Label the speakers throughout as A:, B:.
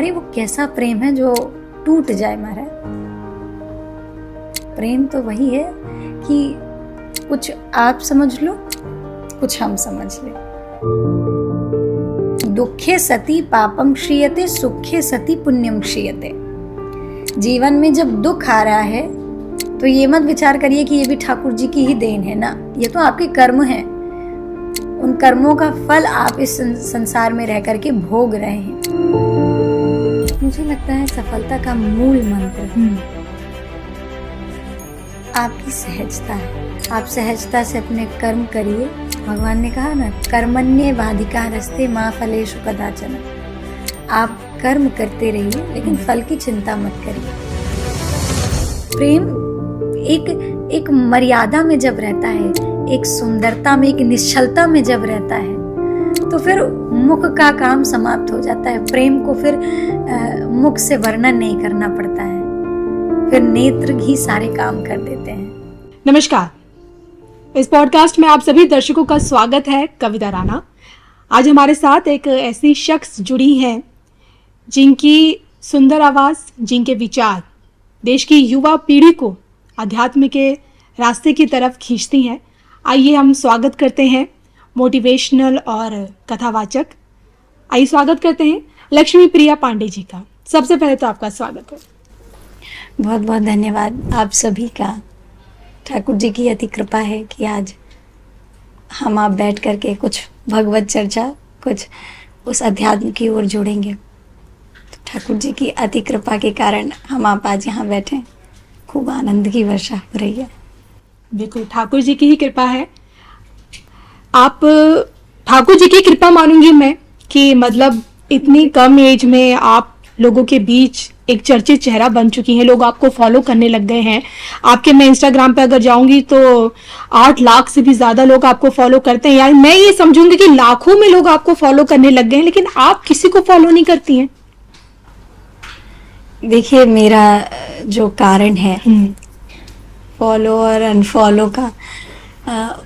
A: अरे वो कैसा प्रेम है जो टूट जाए महाराज। प्रेम तो वही है कि कुछ आप समझ लो, कुछ हम समझ ले। दुखे सति पापम क्षीयते, सुखे सति पुण्यम क्षीयते। जीवन में जब दुख आ रहा है तो ये मत विचार करिए कि ये भी ठाकुर जी की ही देन है ना, ये तो आपके कर्म हैं। उन कर्मों का फल आप इस संसार में रह करके भोग रहे हैं। मुझे लगता है सफलता का मूल मंत्र आपकी सहजता है। आप सहजता से अपने कर्म करिए। भगवान ने कहा ना, कर्मण्येवाधिकारस्ते मा फलेषु कदाचन। आप कर्म करते रहिए लेकिन फल की चिंता मत करिए। प्रेम एक मर्यादा में जब रहता है, एक सुंदरता में, एक निश्चलता में जब रहता है, तो फिर मुख का काम समाप्त हो जाता है। प्रेम को फिर मुख से वर्णन नहीं करना पड़ता है, फिर नेत्र ही सारे काम कर देते हैं।
B: नमस्कार, इस पॉडकास्ट में आप सभी दर्शकों का स्वागत है। कविता राणा। आज हमारे साथ एक ऐसी शख्स जुड़ी हैं जिनकी सुंदर आवाज़, जिनके विचार देश की युवा पीढ़ी को अध्यात्म के रास्ते की तरफ खींचती हैं। आइए हम स्वागत करते हैं मोटिवेशनल और कथावाचक। आइए स्वागत करते हैं लक्ष्मी प्रिया पांडे जी का। सबसे पहले तो आपका स्वागत है।
A: बहुत बहुत धन्यवाद आप सभी का। ठाकुर जी की अति कृपा है कि आज हम आप बैठ करके कुछ भगवत चर्चा, कुछ उस अध्यात्म की ओर जोड़ेंगे। तो ठाकुर जी की अति कृपा के कारण हम आप आज यहाँ बैठे, खूब आनंद की वर्षा हो रही है।
B: बिल्कुल, ठाकुर जी की ही कृपा है। आप ठाकुर जी की कृपा मानूंगी मैं कि मतलब इतनी कम एज में आप लोगों के बीच एक चर्चित चेहरा बन चुकी हैं। लोग आपको फॉलो करने लग गए हैं। आपके मैं इंस्टाग्राम पे अगर जाऊंगी तो 8 लाख से भी ज्यादा लोग आपको फॉलो करते हैं। यार मैं ये समझूंगी कि लाखों में लोग आपको फॉलो करने लग गए हैं, लेकिन आप किसी को फॉलो नहीं करती हैं।
A: देखिए, मेरा जो कारण है फॉलो और अनफॉलो का,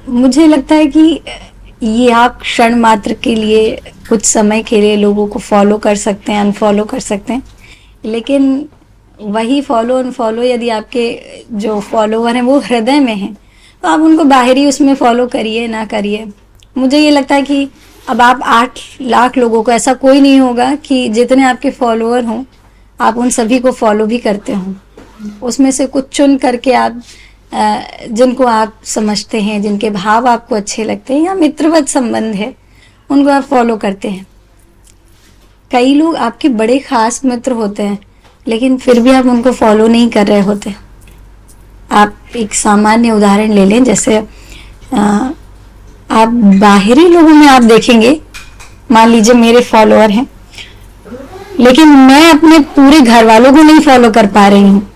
A: मुझे लगता है कि ये आप क्षण मात्र के लिए, कुछ समय के लिए लोगों को फॉलो कर सकते हैं, अनफॉलो कर सकते हैं, लेकिन वही फॉलो अनफॉलो यदि आपके जो फॉलोवर हैं वो हृदय में हैं तो आप उनको बाहरी उसमें फॉलो करिए ना करिए। मुझे ये लगता है कि अब आप 8 लाख लोगों को, ऐसा कोई नहीं होगा कि जितने आपके फॉलोअर हों आप उन सभी को फॉलो भी करते हों। उसमें से कुछ चुन करके आप जिनको आप समझते हैं, जिनके भाव आपको अच्छे लगते हैं या मित्रवत संबंध है, उनको आप फॉलो करते हैं। कई लोग आपके बड़े खास मित्र होते हैं लेकिन फिर भी आप उनको फॉलो नहीं कर रहे होते। आप एक सामान्य उदाहरण ले लें, जैसे आप बाहरी लोगों में आप देखेंगे, मान लीजिए मेरे फॉलोअर हैं लेकिन मैं अपने पूरे घर वालों को नहीं फॉलो कर पा रही हूँ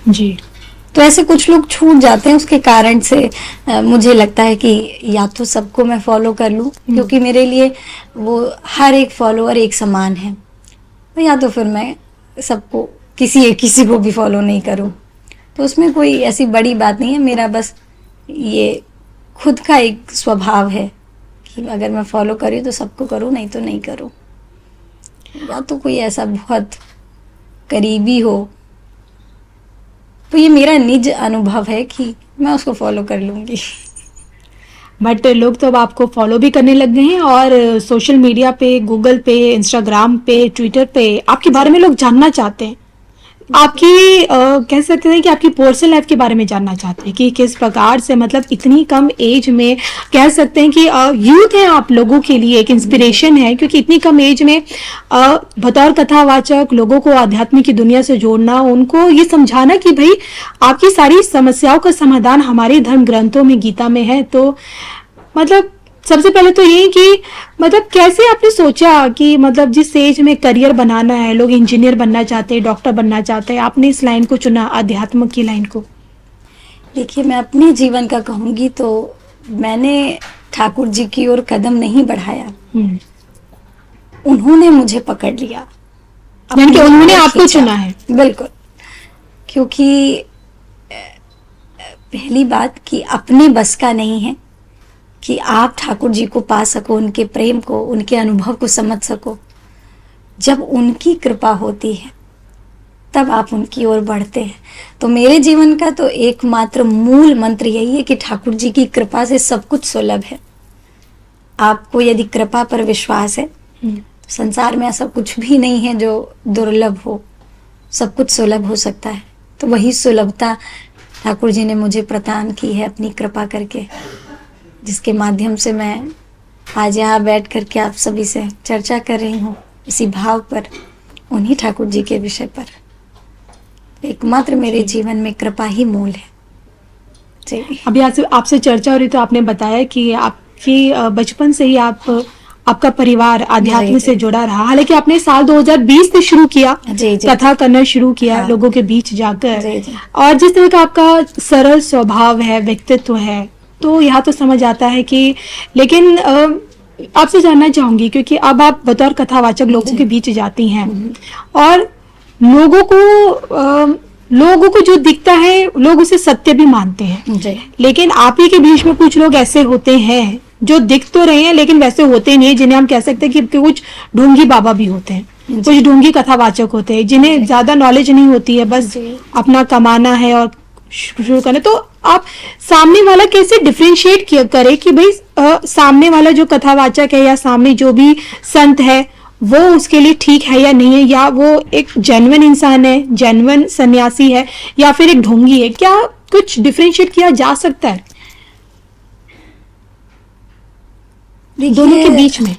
B: जी,
A: तो ऐसे कुछ लोग छूट जाते हैं। उसके कारण से मुझे लगता है कि या तो सबको मैं फॉलो कर लूं, क्योंकि मेरे लिए वो हर एक फॉलोअर एक समान है, या तो फिर मैं सबको किसी को भी फॉलो नहीं करूं। तो उसमें कोई ऐसी बड़ी बात नहीं है। मेरा बस ये खुद का एक स्वभाव है कि अगर मैं फॉलो करूँ तो सबको करूँ, नहीं तो नहीं करूँ। या तो कोई ऐसा बहुत करीबी हो तो ये मेरा निज अनुभव है कि मैं उसको फॉलो कर लूंगी।
B: बट लोग तो अब आपको फॉलो भी करने लग गए हैं और सोशल मीडिया पे, गूगल पे, इंस्टाग्राम पे, ट्विटर पे आपके बारे में लोग जानना चाहते हैं। आपकी कह सकते हैं कि आपकी पर्सनल लाइफ के बारे में जानना चाहते हैं कि किस प्रकार से, मतलब इतनी कम एज में कह सकते हैं कि यूथ है आप लोगों के लिए एक इंस्पिरेशन है, क्योंकि इतनी कम एज में बतौर कथावाचक लोगों को आध्यात्मिक की दुनिया से जोड़ना, उनको ये समझाना कि भाई आपकी सारी समस्याओं का समाधान हमारे धर्म ग्रंथों में, गीता में है। तो मतलब सबसे पहले तो ये कि मतलब कैसे आपने सोचा कि मतलब जिस एज में करियर बनाना है, लोग इंजीनियर बनना चाहते हैं, डॉक्टर बनना चाहते हैं, आपने इस लाइन को चुना, अध्यात्म की लाइन को?
A: देखिए, मैं अपने जीवन का कहूँगी तो मैंने ठाकुर जी की ओर कदम नहीं बढ़ाया, उन्होंने मुझे पकड़ लिया,
B: यानी कि उन्होंने आपको चुना है।
A: बिल्कुल, क्योंकि पहली बात कि अपने बस का नहीं है कि आप ठाकुर जी को पा सको, उनके प्रेम को, उनके अनुभव को समझ सको। जब उनकी कृपा होती है तब आप उनकी ओर बढ़ते हैं। तो मेरे जीवन का तो एकमात्र मूल मंत्र यही है कि ठाकुर जी की कृपा से सब कुछ सुलभ है। आपको यदि कृपा पर विश्वास है, संसार में ऐसा कुछ भी नहीं है जो दुर्लभ हो, सब कुछ सुलभ हो सकता है। तो वही सुलभता ठाकुर जी ने मुझे प्रदान की है अपनी कृपा करके, जिसके माध्यम से मैं आज यहाँ बैठ करके आप सभी से चर्चा कर रही हूँ इसी भाव पर, उन्हीं ठाकुर जी के विषय पर। एकमात्र मेरे जीवन में कृपा ही मूल है जी।
B: अभी आपसे चर्चा हो रही तो आपने बताया कि आपकी बचपन से ही आपका परिवार आध्यात्म से जुड़ा रहा। हालांकि आपने साल 2020 में शुरू किया,
A: जी, जी,
B: कथा करना शुरू किया,
A: हाँ,
B: लोगों के बीच जाकर,
A: जी, जी।
B: और जिस तरह का आपका सरल स्वभाव है, व्यक्तित्व है, तो यहाँ तो समझ आता है कि, लेकिन आपसे जानना चाहूंगी क्योंकि अब आप बतौर कथावाचक लोगों के बीच जाती हैं और लोगों को जो दिखता है लोग उसे सत्य भी मानते हैं
A: जी।
B: लेकिन आप ही के बीच में कुछ लोग ऐसे होते हैं जो दिख तो रहे हैं लेकिन वैसे होते नहीं है, जिन्हें हम कह सकते हैं कि कुछ ढोंगी बाबा भी होते हैं, कुछ ढोंगी कथावाचक होते हैं जिन्हें ज्यादा नॉलेज नहीं होती है, बस अपना कमाना है और शुरू करना। तो आप सामने वाला कैसे डिफरेंशिएट करे कि भाई सामने वाला जो कथावाचक है या सामने जो भी संत है वो उसके लिए ठीक है या नहीं है, या वो एक जेन्युइन इंसान है, जेन्युइन सन्यासी है, या फिर एक ढोंगी है? क्या कुछ डिफरेंशिएट किया जा सकता है दोनों के बीच में?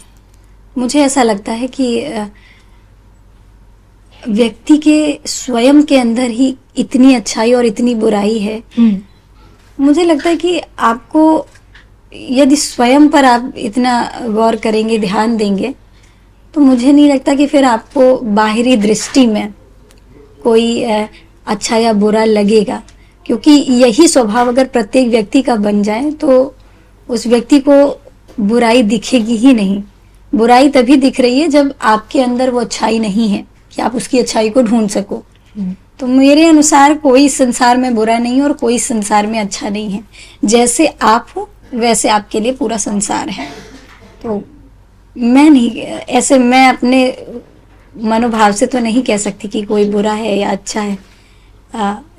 A: मुझे ऐसा लगता है कि व्यक्ति के स्वयं के अंदर ही इतनी अच्छाई और इतनी बुराई है। मुझे लगता है कि आपको यदि स्वयं पर आप इतना गौर करेंगे, ध्यान देंगे, तो मुझे नहीं लगता कि फिर आपको बाहरी दृष्टि में कोई अच्छा या बुरा लगेगा, क्योंकि यही स्वभाव अगर प्रत्येक व्यक्ति का बन जाए तो उस व्यक्ति को बुराई दिखेगी ही नहीं। बुराई तभी दिख रही है जब आपके अंदर वो अच्छाई नहीं है कि आप उसकी अच्छाई को ढूंढ सको। तो मेरे अनुसार कोई संसार में बुरा नहीं और कोई संसार में अच्छा नहीं है। जैसे आप हो वैसे आपके लिए पूरा संसार है। तो मैं अपने मनोभाव से तो नहीं कह सकती कि कोई बुरा है या अच्छा है।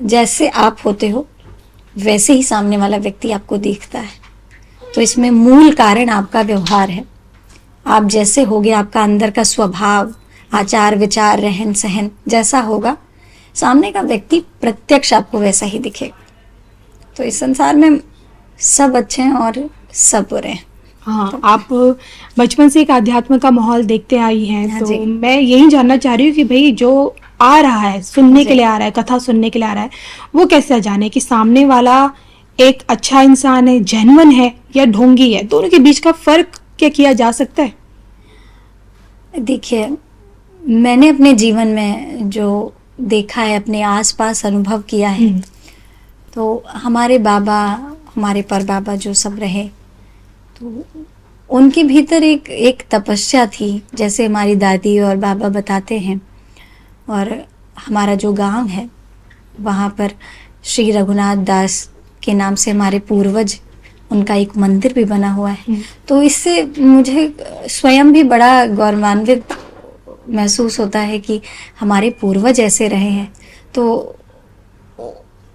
A: जैसे आप होते हो वैसे ही सामने वाला व्यक्ति आपको देखता है। तो इसमें मूल कारण आपका व्यवहार है। आप जैसे होगे, आपका अंदर का स्वभाव, आचार विचार, रहन सहन जैसा होगा, सामने का व्यक्ति प्रत्यक्ष आपको वैसा ही दिखेगा। तो इस संसार में सब अच्छे हैं और सब बुरे हैं।
B: हाँ, आप बचपन से एक आध्यात्म का माहौल देखते आई हैं।
A: हाँ,
B: तो मैं यही जानना चाह रही हूँ कि भाई जो आ रहा है, सुनने के लिए आ रहा है, कथा सुनने के लिए आ रहा है, वो कैसे जाने कि सामने वाला एक अच्छा इंसान है, जेन्युइन है या ढोंगी है? दोनों के बीच का फर्क क्या किया जा सकता है?
A: देखिए, मैंने अपने जीवन में जो देखा है, अपने आसपास अनुभव किया है, तो हमारे बाबा, हमारे परबाबा जो सब रहे, तो उनके भीतर एक तपस्या थी, जैसे हमारी दादी और बाबा बताते हैं। और हमारा जो गांव है वहाँ पर श्री रघुनाथ दास के नाम से हमारे पूर्वज, उनका एक मंदिर भी बना हुआ है। तो इससे मुझे स्वयं भी बड़ा गौरवान्वित महसूस होता है कि हमारे पूर्वज ऐसे रहे हैं। तो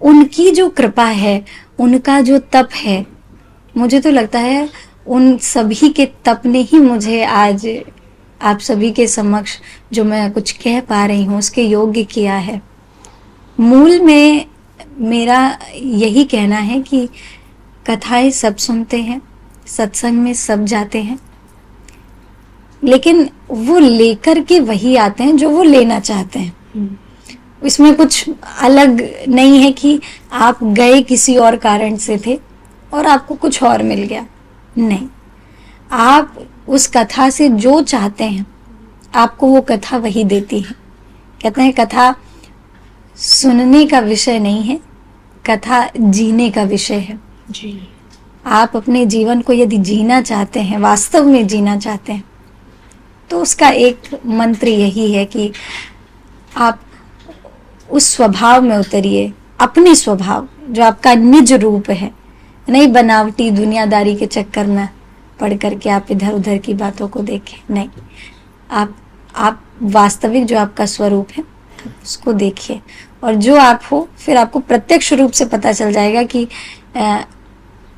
A: उनकी जो कृपा है, उनका जो तप है, मुझे तो लगता है उन सभी के तप ने ही मुझे आज आप सभी के समक्ष जो मैं कुछ कह पा रही हूँ उसके योग्य किया है। मूल में मेरा यही कहना है कि कथाएं सब सुनते हैं, सत्संग में सब जाते हैं, लेकिन वो लेकर के वही आते हैं जो वो लेना चाहते हैं। इसमें कुछ अलग नहीं है कि आप गए किसी और कारण से थे और आपको कुछ और मिल गया। नहीं, आप उस कथा से जो चाहते हैं आपको वो कथा वही देती है। कहते हैं कथा सुनने का विषय नहीं है, कथा जीने का विषय है।
B: जी।
A: आप अपने जीवन को यदि जीना चाहते हैं, वास्तव में जीना चाहते हैं, तो उसका एक मंत्र यही है कि आप उस स्वभाव में उतरिए, अपनी स्वभाव जो आपका निज रूप है। नहीं बनावटी दुनियादारी के चक्कर में पढ़ करके आप इधर उधर की बातों को देखें। नहीं, आप आप वास्तविक जो आपका स्वरूप है उसको देखिए, और जो आप हो फिर आपको प्रत्यक्ष रूप से पता चल जाएगा कि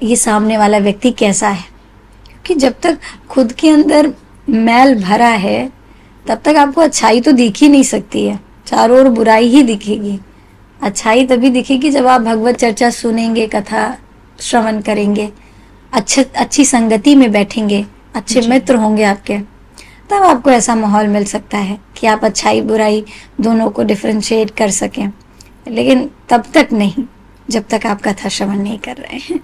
A: ये सामने वाला व्यक्ति कैसा है। क्योंकि जब तक खुद के अंदर मैल भरा है तब तक आपको अच्छाई तो दिख ही नहीं सकती है, चारों ओर बुराई ही दिखेगी। अच्छाई तभी दिखेगी जब आप भगवत चर्चा सुनेंगे, कथा श्रवण करेंगे, अच्छी संगति में बैठेंगे, अच्छे मित्र होंगे आपके, तब आपको ऐसा माहौल मिल सकता है कि आप अच्छाई बुराई दोनों को डिफरेंशिएट कर सकें। लेकिन तब तक नहीं जब तक आप कथा श्रवण नहीं कर रहे हैं।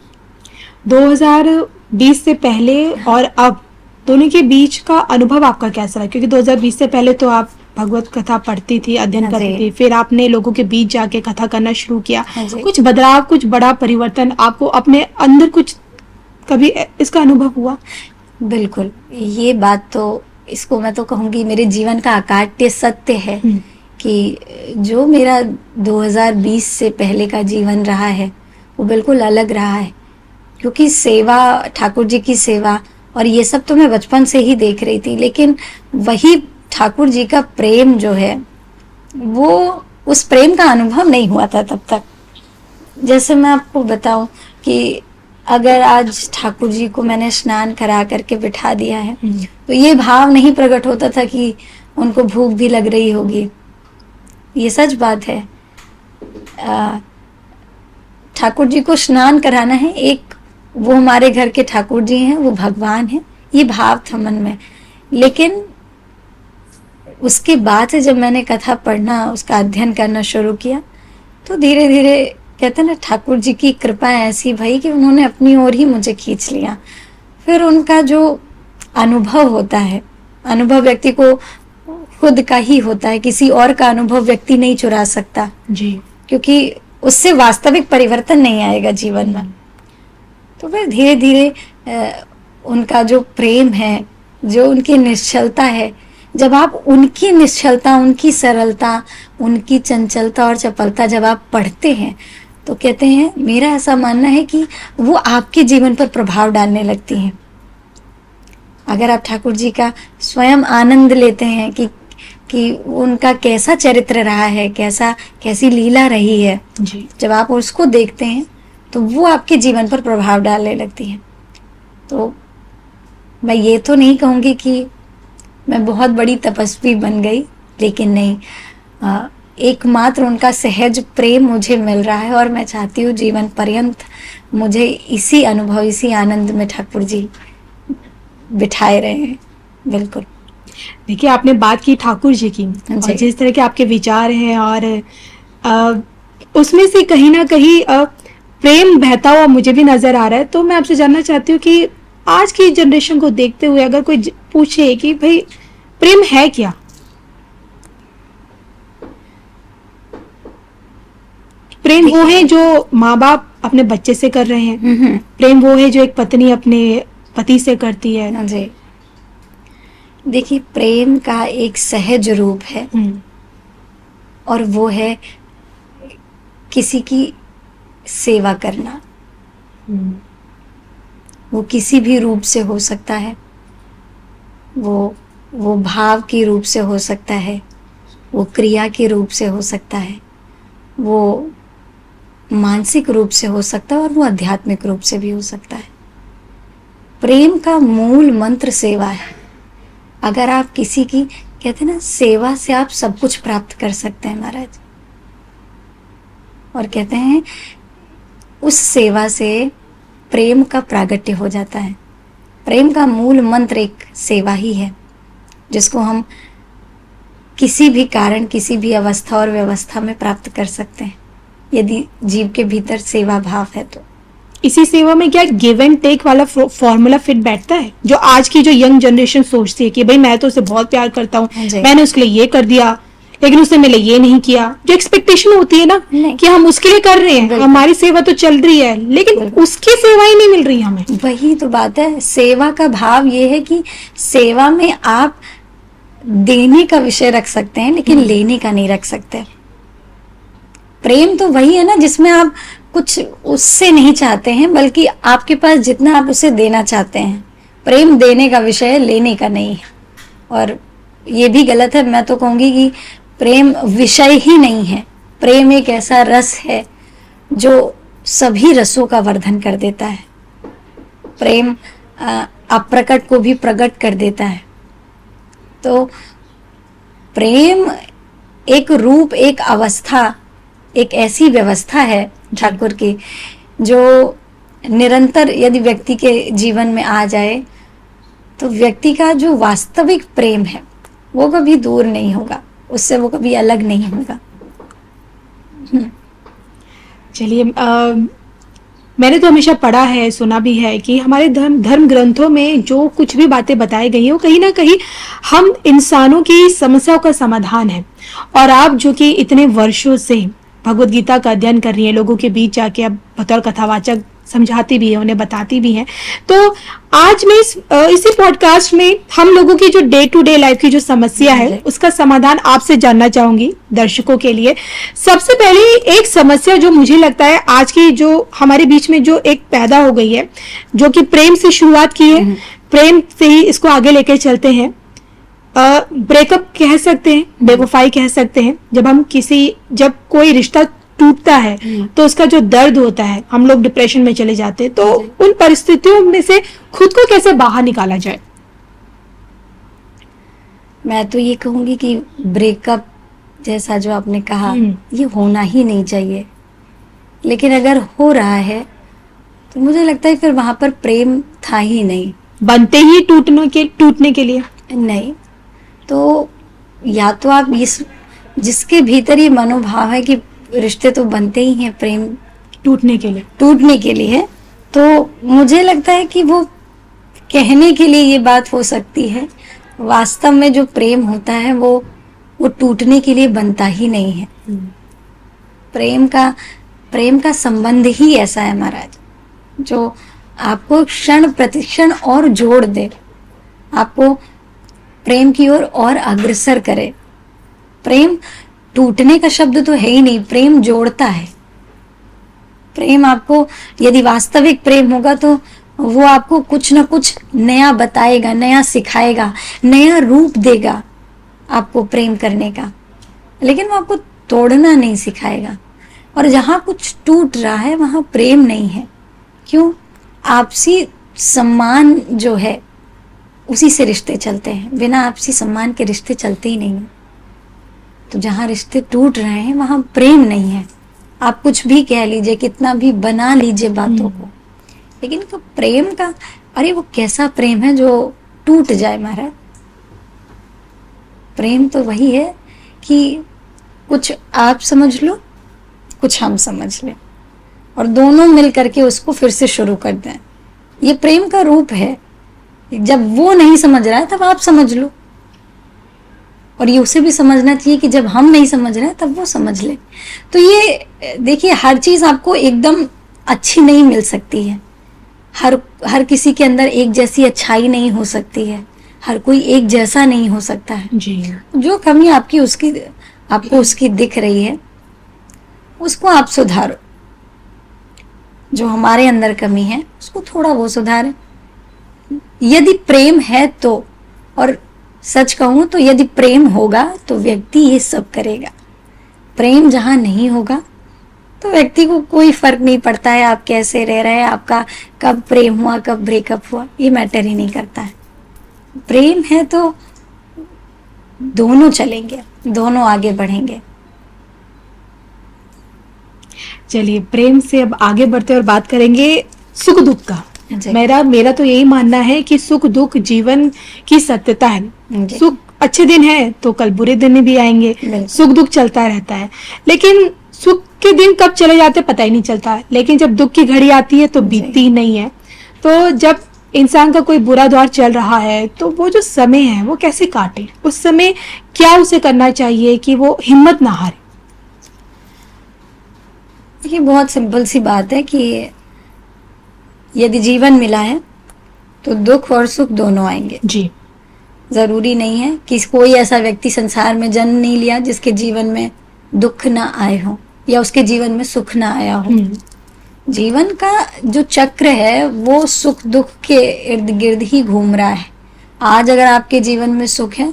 B: 2020 से पहले और अब दोनों के बीच का अनुभव आपका कैसा रहा? क्योंकि 2020 से पहले तो आप भगवत कथा पढ़ती थी, अध्ययन करती थी, फिर आपने लोगों के बीच जाके कथा करना शुरू किया। कुछ बदलाव, कुछ बड़ा परिवर्तन आपको अपने अंदर कुछ कभी इसका अनुभव हुआ?
A: बिल्कुल, ये बात तो, इसको मैं तो कहूँगी मेरे जीवन का अकाट्य सत्य है कि जो मेरा 2020 से पहले का जीवन रहा है वो बिल्कुल अलग रहा है। क्योंकि सेवा, ठाकुर जी की सेवा और ये सब तो मैं बचपन से ही देख रही थी, लेकिन वही ठाकुर जी का प्रेम जो है वो, उस प्रेम का अनुभव नहीं हुआ था तब तक। जैसे मैं आपको बताऊं कि अगर आज ठाकुर जी को मैंने स्नान करा करके बिठा दिया है तो ये भाव नहीं प्रकट होता था कि उनको भूख भी लग रही होगी। ये सच बात है। ठाकुर जी को स्नान कराना है, एक वो हमारे घर के ठाकुर जी हैं, वो भगवान हैं, ये भाव था मन में। लेकिन उसके बाद से जब मैंने कथा पढ़ना, उसका अध्ययन करना शुरू किया तो धीरे धीरे, कहते हैं ना, ठाकुर जी की कृपा ऐसी भई कि उन्होंने अपनी ओर ही मुझे खींच लिया। फिर उनका जो अनुभव होता है, अनुभव व्यक्ति को खुद का ही होता है, किसी और का अनुभव व्यक्ति नहीं चुरा सकता
B: जी,
A: क्योंकि उससे वास्तविक परिवर्तन नहीं आएगा जीवन में। तो फिर धीरे धीरे उनका जो प्रेम है, जो उनकी निश्चलता है, जब आप उनकी निश्चलता, उनकी सरलता, उनकी चंचलता और चपलता जब आप पढ़ते हैं तो कहते हैं, मेरा ऐसा मानना है कि वो आपके जीवन पर प्रभाव डालने लगती हैं। अगर आप ठाकुर जी का स्वयं आनंद लेते हैं कि उनका कैसा चरित्र रहा है, कैसी लीला रही है
B: जी,
A: जब आप उसको देखते हैं तो वो आपके जीवन पर प्रभाव डालने लगती हैं। तो मैं ये तो नहीं कहूँगी कि मैं बहुत बड़ी तपस्वी बन गई, लेकिन नहीं, एकमात्र उनका सहज प्रेम मुझे मिल रहा है और मैं चाहती हूँ जीवन पर्यंत मुझे इसी अनुभव, इसी आनंद में ठाकुर जी बिठाए रहे हैं। बिल्कुल।
B: देखिए, आपने बात की ठाकुर जी की और जिस तरह के आपके विचार हैं और उसमें से कहीं ना कहीं प्रेम बहता हुआ मुझे भी नजर आ रहा है। तो मैं आपसे जानना चाहती हूँ कि आज की जनरेशन को देखते हुए अगर कोई पूछे कि भाई प्रेम है क्या, प्रेम वो है जो माँ बाप अपने बच्चे से कर रहे हैं, प्रेम वो है जो एक पत्नी अपने पति से करती है।
A: जी, देखिए, प्रेम का एक सहज रूप है और वो है किसी की सेवा करना। वो किसी भी रूप से हो सकता है, वो भाव के रूप से हो सकता है, वो क्रिया के रूप से हो सकता है, वो मानसिक रूप से हो सकता है और वो आध्यात्मिक रूप से भी हो सकता है। प्रेम का मूल मंत्र सेवा है। अगर आप किसी की, कहते हैं ना, सेवा से आप सब कुछ प्राप्त कर सकते हैं महाराज। और कहते हैं उस सेवा से प्रेम का प्रागट्य हो जाता है। प्रेम का मूल मंत्र एक सेवा ही है, जिसको हम किसी भी कारण, किसी भी अवस्था और व्यवस्था में प्राप्त कर सकते हैं, यदि जीव के भीतर सेवा भाव है तो।
B: इसी सेवा में क्या गिव एंड टेक वाला फॉर्मूला फिट बैठता है, जो आज की जो यंग जनरेशन सोचती है कि भाई मैं तो उसे बहुत प्यार करता हूँ, मैंने उसके लिए ये कर दिया लेकिन उसने मेरे लिए ये नहीं किया। जो एक्सपेक्टेशन होती है ना कि हम उसके लिए कर रहे हैं, हमारी सेवा तो चल रही है लेकिन उसकी सेवा ही नहीं मिल रही हमें।
A: वही तो बात है। सेवा का भाव ये है कि सेवा में आप देने का विषय रख सकते हैं लेकिन लेने का नहीं रख सकते। प्रेम तो वही है ना जिसमें आप कुछ उससे नहीं चाहते हैं, बल्कि आपके पास जितना आप उसे देना चाहते हैं। प्रेम देने का विषय है, लेने का नहीं है। और ये भी गलत है। मैं तो कहूंगी कि प्रेम विषय ही नहीं है, प्रेम एक ऐसा रस है जो सभी रसों का वर्धन कर देता है। प्रेम अप्रकट को भी प्रकट कर देता है। तो प्रेम एक रूप, एक अवस्था, एक ऐसी व्यवस्था है ठाकुर की जो निरंतर यदि व्यक्ति के जीवन में आ जाए तो व्यक्ति का जो वास्तविक प्रेम है वो कभी दूर नहीं होगा, उससे वो कभी अलग नहीं होगा।
B: चलिए, मैंने तो हमेशा पढ़ा है, सुना भी है कि हमारे धर्म ग्रंथों में जो कुछ भी बातें बताई गई हैं वो कहीं ना कहीं हम इंसानों की समस्याओं का समाधान है। और आप जो कि इतने वर्षों से भगवत गीता का अध्ययन कर रही हैं, लोगों के बीच जाके अब बतौर कथावाचक समझाती भी है, उन्हें बताती भी हैं, तो आज मैं इसी पॉडकास्ट में हम लोगों की जो डे टू डे लाइफ की जो समस्या है उसका समाधान आपसे जानना चाहूंगी दर्शकों के लिए। सबसे पहले एक समस्या जो मुझे लगता है आज की जो हमारे बीच में जो एक पैदा हो गई है, जो कि प्रेम से शुरुआत की है, प्रेम से ही इसको आगे लेकर चलते हैं, ब्रेकअप कह सकते हैं, बेवफाई कह सकते हैं। जब कोई रिश्ता टूटता है तो उसका जो दर्द होता है, हम लोग डिप्रेशन में चले जाते हैं। तो उन परिस्थितियों में से खुद को कैसे बाहर निकाला जाए?
A: मैं तो ये कहूंगी कि ब्रेकअप जैसा जो आपने कहा ये होना ही नहीं चाहिए, लेकिन अगर हो रहा है तो मुझे लगता है फिर वहां पर प्रेम था ही नहीं।
B: बनते ही टूटने के लिए
A: नहीं, तो या तो आप जिसके भीतर ये मनोभाव है कि रिश्ते तो बनते ही हैं प्रेम
B: टूटने के लिए,
A: तो मुझे लगता है कि वो कहने के लिए ये बात हो सकती है। वास्तव में जो प्रेम होता है वो टूटने के लिए बनता ही नहीं है। प्रेम का संबंध ही ऐसा है महाराज, जो आपको क्षण प्रतिक्षण और जोड़ दे, आपको प्रेम की ओर और अग्रसर करे। प्रेम टूटने का शब्द तो है ही नहीं, प्रेम जोड़ता है। प्रेम आपको, यदि वास्तविक प्रेम होगा तो वो आपको कुछ ना कुछ नया बताएगा, नया सिखाएगा, नया रूप देगा आपको प्रेम करने का, लेकिन वो आपको तोड़ना नहीं सिखाएगा। और जहां कुछ टूट रहा है वहां प्रेम नहीं है। क्यों? आपसी सम्मान जो है उसी से रिश्ते चलते हैं, बिना आपसी सम्मान के रिश्ते चलते ही नहीं है। तो जहां रिश्ते टूट रहे हैं वहां प्रेम नहीं है। आप कुछ भी कह लीजिए, कितना भी बना लीजिए बातों को, लेकिन तो प्रेम का, अरे वो कैसा प्रेम है जो टूट जाए महाराज? प्रेम तो वही है कि कुछ आप समझ लो, कुछ हम समझ लें, और दोनों मिल करके उसको फिर से शुरू कर दें। ये प्रेम का रूप है। जब वो नहीं समझ रहा है तब आप समझ लो, और ये उसे भी समझना चाहिए कि जब हम नहीं समझ रहे हैं तब वो समझ ले। तो ये देखिए, हर चीज आपको एकदम अच्छी नहीं मिल सकती है। हर किसी के अंदर एक जैसी अच्छाई नहीं हो सकती है, हर कोई एक जैसा नहीं हो सकता है
B: जी।
A: जो कमी आपको उसकी दिख रही है उसको आप सुधारो। जो हमारे अंदर कमी है उसको थोड़ा वो सुधारें, यदि प्रेम है तो। और सच कहूं तो यदि प्रेम होगा तो व्यक्ति ये सब करेगा। प्रेम जहां नहीं होगा तो व्यक्ति को कोई फर्क नहीं पड़ता है आप कैसे रह रहे हैं, आपका कब प्रेम हुआ, कब ब्रेकअप हुआ, ये मैटर ही नहीं करता है। प्रेम है तो दोनों चलेंगे, दोनों आगे बढ़ेंगे।
B: चलिए, प्रेम से अब आगे बढ़ते और बात करेंगे सुख दुख का। मेरा तो यही मानना है कि सुख दुख जीवन की सत्यता है। सुख अच्छे दिन है तो कल बुरे दिन भी आएंगे, सुख दुख चलता रहता है। लेकिन सुख के दिन कब चले जाते पता ही नहीं चलता है, लेकिन जब दुख की घड़ी आती है तो बीतती ही नहीं है। तो जब इंसान का कोई बुरा दौर चल रहा है तो वो जो समय है वो कैसे काटे, उस समय क्या उसे करना चाहिए कि वो हिम्मत ना हारे?
A: ये बहुत सिंपल सी बात है कि यदि जीवन मिला है तो दुख और सुख दोनों आएंगे
B: जी।
A: जरूरी नहीं है कि कोई ऐसा व्यक्ति संसार में जन्म नहीं लिया जिसके जीवन में दुख ना आए हो या उसके जीवन में सुख ना आया हो। जीवन का जो चक्र है वो सुख दुख के इर्द गिर्द ही घूम रहा है। आज अगर आपके जीवन में सुख है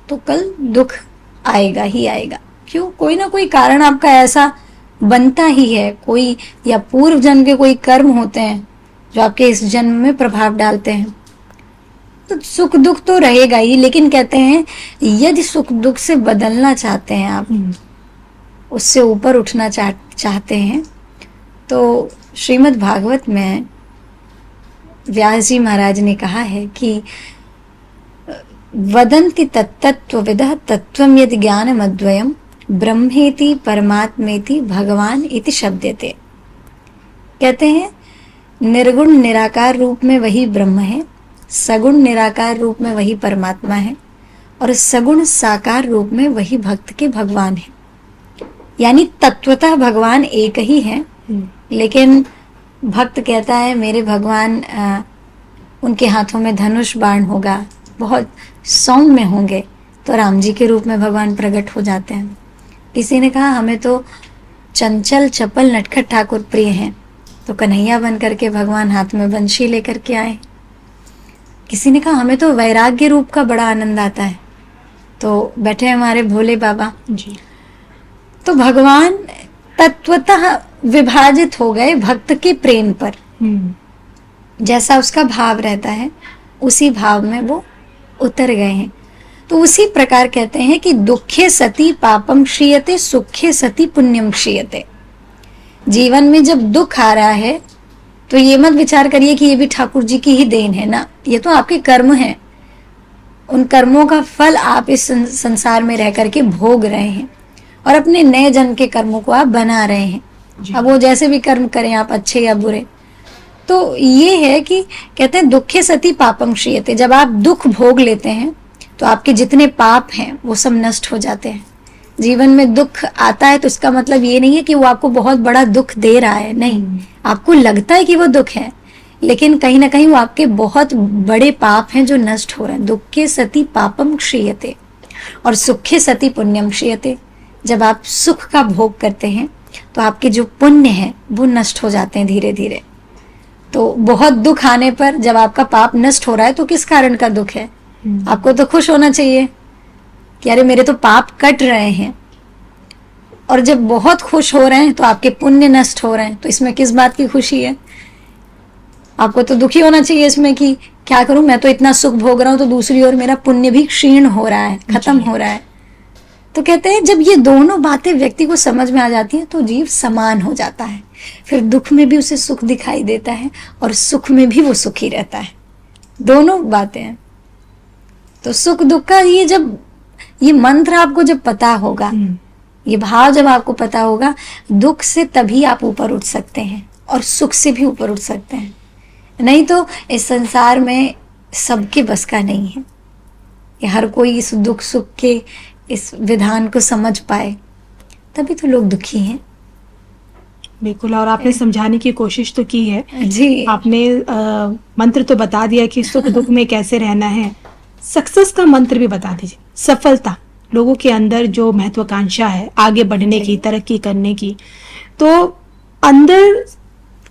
A: तो कल दुख आएगा ही आएगा। क्यों? कोई ना कोई कारण आपका ऐसा बनता ही है, कोई या पूर्व जन्म के कोई कर्म होते हैं जो आपके इस जन्म में प्रभाव डालते हैं। तो सुख दुख तो रहेगा ही, लेकिन कहते हैं यदि सुख दुख से बदलना चाहते हैं आप, उससे ऊपर उठना चाहते हैं, तो श्रीमद् भागवत में व्यास जी महाराज ने कहा है कि वदन्ति तत्तत्त्वविदः तत्त्वं यदि ज्ञानमद्वयम् ब्रह्मेति परमात्मेति भगवान इति शब्दते। कहते हैं निर्गुण निराकार रूप में वही ब्रह्म है, सगुण निराकार रूप में वही परमात्मा है, और सगुण साकार रूप में वही भक्त के भगवान है। यानी तत्वतः भगवान एक ही है, लेकिन भक्त कहता है मेरे भगवान उनके हाथों में धनुष बाण होगा, बहुत सौम्य होंगे, तो राम जी के रूप में भगवान प्रकट हो जाते हैं। किसी ने कहा हमें तो चंचल चपल नटखट ठाकुर प्रिय हैं, तो कन्हैया बन करके भगवान हाथ में बंशी लेकर के आए। किसी ने कहा हमें तो वैराग्य रूप का बड़ा आनंद आता है, तो बैठे हमारे भोले बाबा जी। तो भगवान तत्वतः विभाजित हो गए भक्त के प्रेम पर। जैसा उसका भाव रहता है उसी भाव में वो उतर गए हैं। तो उसी प्रकार कहते हैं कि दुखे सति पापम क्षीयते, सुखे सति पुण्यम क्षीयते। जीवन में जब दुख आ रहा है तो ये मत विचार करिए कि ये भी ठाकुर जी की ही देन है ना, ये तो आपके कर्म हैं। उन कर्मों का फल आप इस संसार में रह करके भोग रहे हैं और अपने नए जन्म के कर्मों को आप बना रहे हैं। अब वो जैसे भी कर्म करें आप, अच्छे या बुरे। तो ये है कि कहते हैं दुखे सति पापम क्षीयते। जब आप दुख भोग लेते हैं तो आपके जितने पाप हैं वो सब नष्ट हो जाते हैं। जीवन में दुख आता है तो इसका मतलब ये नहीं है कि वो आपको बहुत बड़ा दुख दे रहा है, नहीं। आपको लगता है कि वो दुख है, लेकिन कहीं ना कहीं वो आपके बहुत बड़े पाप हैं जो नष्ट हो रहे हैं। दुखे सति पापम क्षीयते और सुखे सति पुण्यम क्षीयते। जब आप सुख का भोग करते हैं तो आपके जो पुण्य है वो नष्ट हो जाते हैं धीरे धीरे। तो बहुत दुख आने पर जब आपका पाप नष्ट हो रहा है तो किस कारण का दुख है? आपको तो खुश होना चाहिए कि अरे मेरे तो पाप कट रहे हैं। और जब बहुत खुश हो रहे हैं तो आपके पुण्य नष्ट हो रहे हैं, तो इसमें किस बात की खुशी है? आपको तो दुखी होना चाहिए इसमें कि क्या करूं, मैं तो इतना सुख भोग रहा हूं तो दूसरी ओर मेरा पुण्य भी क्षीण हो रहा है, खत्म हो रहा है। तो कहते हैं जब ये दोनों बातें व्यक्ति को समझ में आ जाती हैं तो जीव समान हो जाता है। फिर दुख में भी उसे सुख दिखाई देता है और सुख में भी वो सुखी रहता है। दोनों बातें हैं। तो सुख दुख का ये मंत्र आपको जब पता होगा, ये भाव जब आपको पता होगा, दुख से तभी आप ऊपर उठ सकते हैं और सुख से भी ऊपर उठ सकते हैं। नहीं तो इस संसार में सबके बस का नहीं है कि हर कोई इस दुख सुख के इस विधान को समझ पाए, तभी तो लोग दुखी हैं।
B: बिल्कुल। और आपने समझाने की कोशिश तो की है
A: जी।
B: आपने मंत्र तो बता दिया कि सुख दुख में कैसे रहना है। सक्सेस का मंत्र भी बता दीजिए। सफलता, लोगों के अंदर जो महत्वाकांक्षा है आगे बढ़ने की, तरक्की करने की, तो अंदर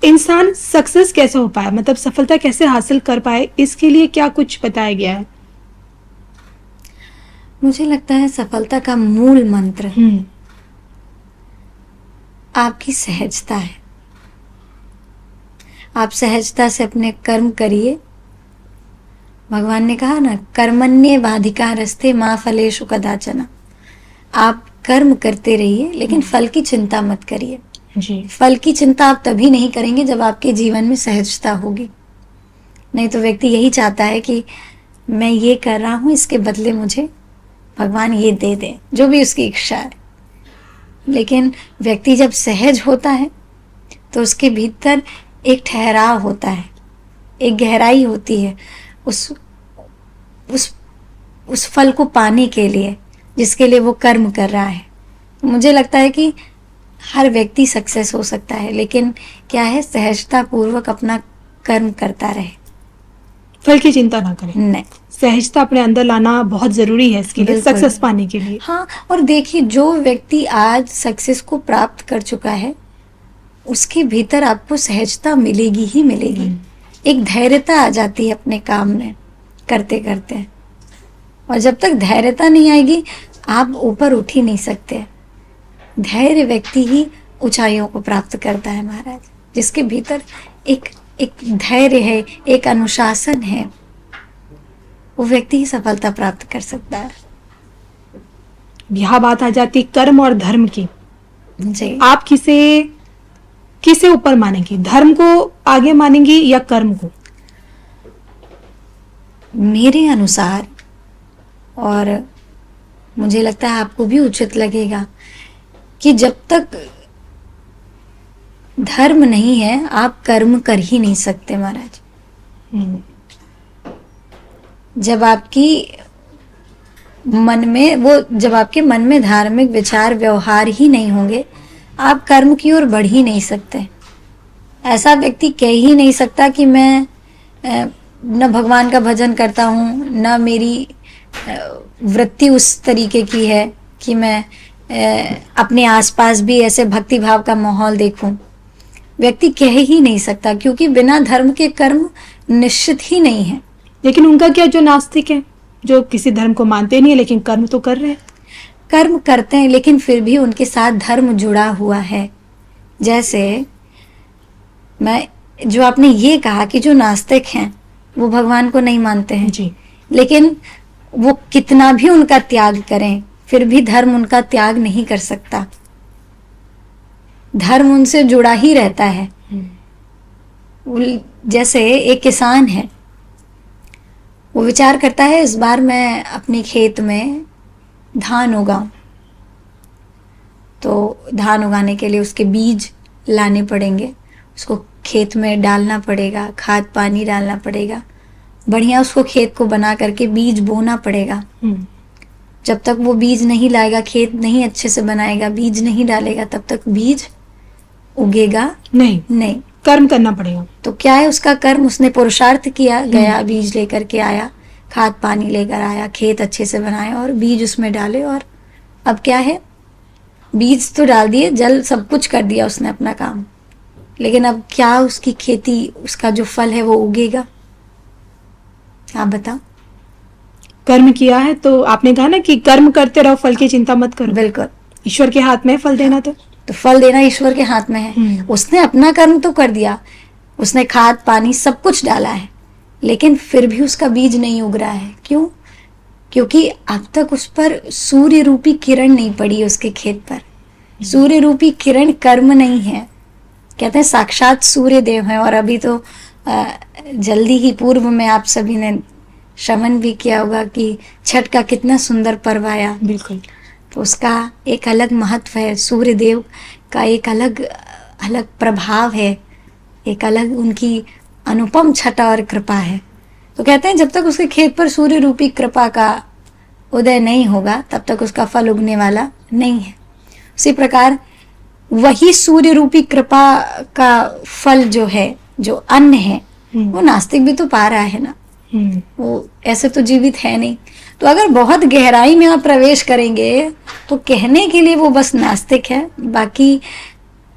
B: इंसान सक्सेस कैसे हो पाए, मतलब सफलता कैसे हासिल कर पाए, इसके लिए क्या कुछ बताया गया है?
A: मुझे लगता है सफलता का मूल मंत्र आपकी सहजता है। आप सहजता से अपने कर्म करिए। भगवान ने कहा ना, कर्मण्ये वाधिकारस्ते माँ फलेषु कदाचन। आप कर्म करते रहिए लेकिन फल की चिंता मत करिए जी। फल की चिंता आप तभी नहीं करेंगे जब आपके जीवन में सहजता होगी। नहीं तो व्यक्ति यही चाहता है कि मैं ये कर रहा हूं, इसके बदले मुझे भगवान ये दे दे, जो भी उसकी इच्छा है। लेकिन व्यक्ति जब सहज होता है तो उसके भीतर एक ठहराव होता है, एक गहराई होती है उस फल को पाने के लिए जिसके लिए वो कर्म कर रहा है। मुझे लगता है कि हर व्यक्ति सक्सेस हो सकता है, लेकिन क्या है, सहजता पूर्वक अपना कर्म करता रहे,
B: फल की चिंता ना करें।
A: नहीं,
B: सहजता अपने अंदर लाना बहुत जरूरी है इसके लिए, सक्सेस पाने के लिए।
A: हाँ, और देखिए जो व्यक्ति आज सक्सेस को प्राप्त कर चुका है उसके भीतर आपको सहजता मिलेगी ही मिलेगी। एक धैर्यता आ जाती है अपने काम में करते करते। और जब तक धैर्यता नहीं आएगी आप ऊपर उठ ही नहीं सकते। धैर्य व्यक्ति ही ऊंचाइयों को प्राप्त करता है महाराज। जिसके भीतर एक धैर्य है, एक अनुशासन है, वो व्यक्ति ही सफलता प्राप्त कर सकता है।
B: यहाँ बात आ जाती कर्म और धर्म की।
A: जी,
B: आप किसे ऊपर मानेंगी, धर्म को आगे मानेंगी या कर्म को?
A: मेरे अनुसार, और मुझे लगता है आपको भी उचित लगेगा, कि जब तक धर्म नहीं है आप कर्म कर ही नहीं सकते महाराज। जब आपके मन में धार्मिक विचार व्यवहार ही नहीं होंगे, आप कर्म की ओर बढ़ ही नहीं सकते। ऐसा व्यक्ति कह ही नहीं सकता कि मैं न भगवान का भजन करता हूँ, न मेरी वृत्ति उस तरीके की है कि मैं अपने आसपास भी ऐसे भक्ति भाव का माहौल देखूं। व्यक्ति कह ही नहीं सकता, क्योंकि बिना धर्म के कर्म निश्चित ही नहीं है।
B: लेकिन उनका क्या, जो नास्तिक है, जो किसी धर्म को मानते नहीं है लेकिन कर्म तो कर रहे हैं?
A: कर्म करते हैं लेकिन फिर भी उनके साथ धर्म जुड़ा हुआ है। जैसे जो आपने ये कहा कि जो नास्तिक हैं वो भगवान को नहीं मानते हैं
B: जी,
A: लेकिन वो कितना भी उनका त्याग करें फिर भी धर्म उनका त्याग नहीं कर सकता। धर्म उनसे जुड़ा ही रहता है। जैसे एक किसान है, वो विचार करता है इस बार मैं अपने खेत में धान उगाऊं, तो धान उगाने के लिए उसके बीज लाने पड़ेंगे, उसको खेत में डालना पड़ेगा, खाद पानी डालना पड़ेगा, बढ़िया उसको खेत को बना करके बीज बोना पड़ेगा। जब तक वो बीज नहीं लाएगा, खेत नहीं अच्छे से बनाएगा, बीज नहीं डालेगा, तब तक बीज उगेगा नहीं।
B: कर्म करना पड़ेगा।
A: तो क्या है उसका कर्म? उसने पुरुषार्थ किया, गया बीज लेकर के आया, खाद पानी लेकर आया, खेत अच्छे से बनाया और बीज उसमें डाले, और अब क्या है, बीज तो डाल दिए, जल सब कुछ कर दिया उसने अपना काम, लेकिन अब क्या उसकी खेती, उसका जो फल है वो उगेगा? आप बताओ।
B: कर्म किया है तो आपने कहा ना कि कर्म करते रहो, फल की चिंता मत करो।
A: बिल्कुल,
B: ईश्वर के हाथ में है फल देना। तो
A: फल देना ईश्वर के हाथ में है। उसने अपना कर्म तो कर दिया, उसने खाद पानी सब कुछ डाला है, लेकिन फिर भी उसका बीज नहीं उग रहा है। क्यों? क्योंकि अब तक उस पर सूर्य रूपी किरण नहीं पड़ी उसके खेत पर। सूर्य रूपी किरण कर्म नहीं है। कहते हैं साक्षात सूर्य देव है। और अभी तो जल्दी ही पूर्व में आप सभी ने श्रवण भी किया होगा कि छठ का कितना सुंदर पर्व आया।
B: बिल्कुल।
A: तो उसका एक अलग महत्व है, सूर्य देव का एक अलग प्रभाव है, एक अलग उनकी अनुपम छटा और कृपा है। तो कहते हैं जब तक उसके खेत पर सूर्य रूपी कृपा का उदय नहीं होगा तब तक उसका फल उगने वाला नहीं है। उसी प्रकार वही सूर्य रूपी कृपा का फल जो है, जो अन्न है, वो नास्तिक भी तो पा रहा है ना। वो ऐसे तो जीवित है नहीं। तो अगर बहुत गहराई में आप प्रवेश करेंगे तो कहने के लिए वो बस नास्तिक है, बाकी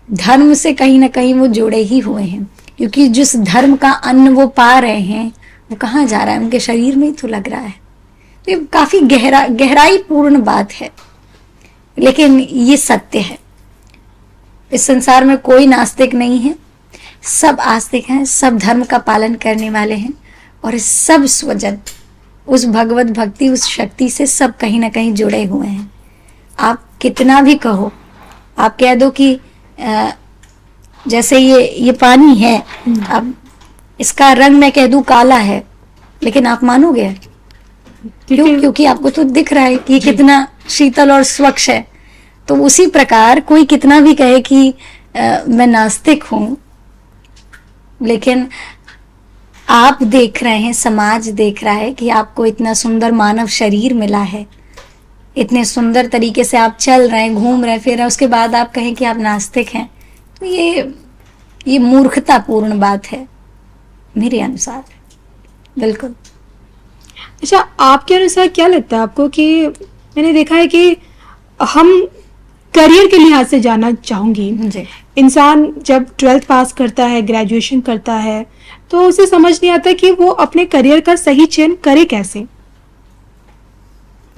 A: धर्म से कहीं ना कहीं वो जुड़े ही हुए हैं, क्योंकि जिस धर्म का अन्न वो पा रहे हैं वो कहाँ जा रहा है, उनके शरीर में ही तो लग रहा है। तो ये काफी गहराई पूर्ण बात है, लेकिन ये सत्य है। इस संसार में कोई नास्तिक नहीं है, सब आस्तिक हैं, सब धर्म का पालन करने वाले हैं, और सब स्वजन उस भगवत भक्ति, उस शक्ति से सब कहीं ना कहीं जुड़े हुए हैं। आप कितना भी कहो, आप कह दो कि जैसे ये पानी है, अब इसका रंग मैं कह दूं काला है, लेकिन आप मानोगे? क्यों? क्योंकि आपको तो दिख रहा है कि ये कितना शीतल और स्वच्छ है। तो उसी प्रकार कोई कितना भी कहे कि मैं नास्तिक हूं, लेकिन आप देख रहे हैं, समाज देख रहा है कि आपको इतना सुंदर मानव शरीर मिला है, इतने सुंदर तरीके से आप चल रहे हैं, घूम रहे हैं, फिर उसके बाद आप कहें कि आप नास्तिक हैं, तो ये मूर्खतापूर्ण बात है मेरे अनुसार। बिल्कुल।
B: अच्छा, आपके अनुसार क्या लगता है आपको कि मैंने देखा है कि हम करियर के लिहाज से जानना चाहूंगी
A: जी।
B: इंसान जब 12th पास करता है, ग्रेजुएशन करता है, तो उसे समझ नहीं आता कि वो अपने करियर का सही चयन करे कैसे।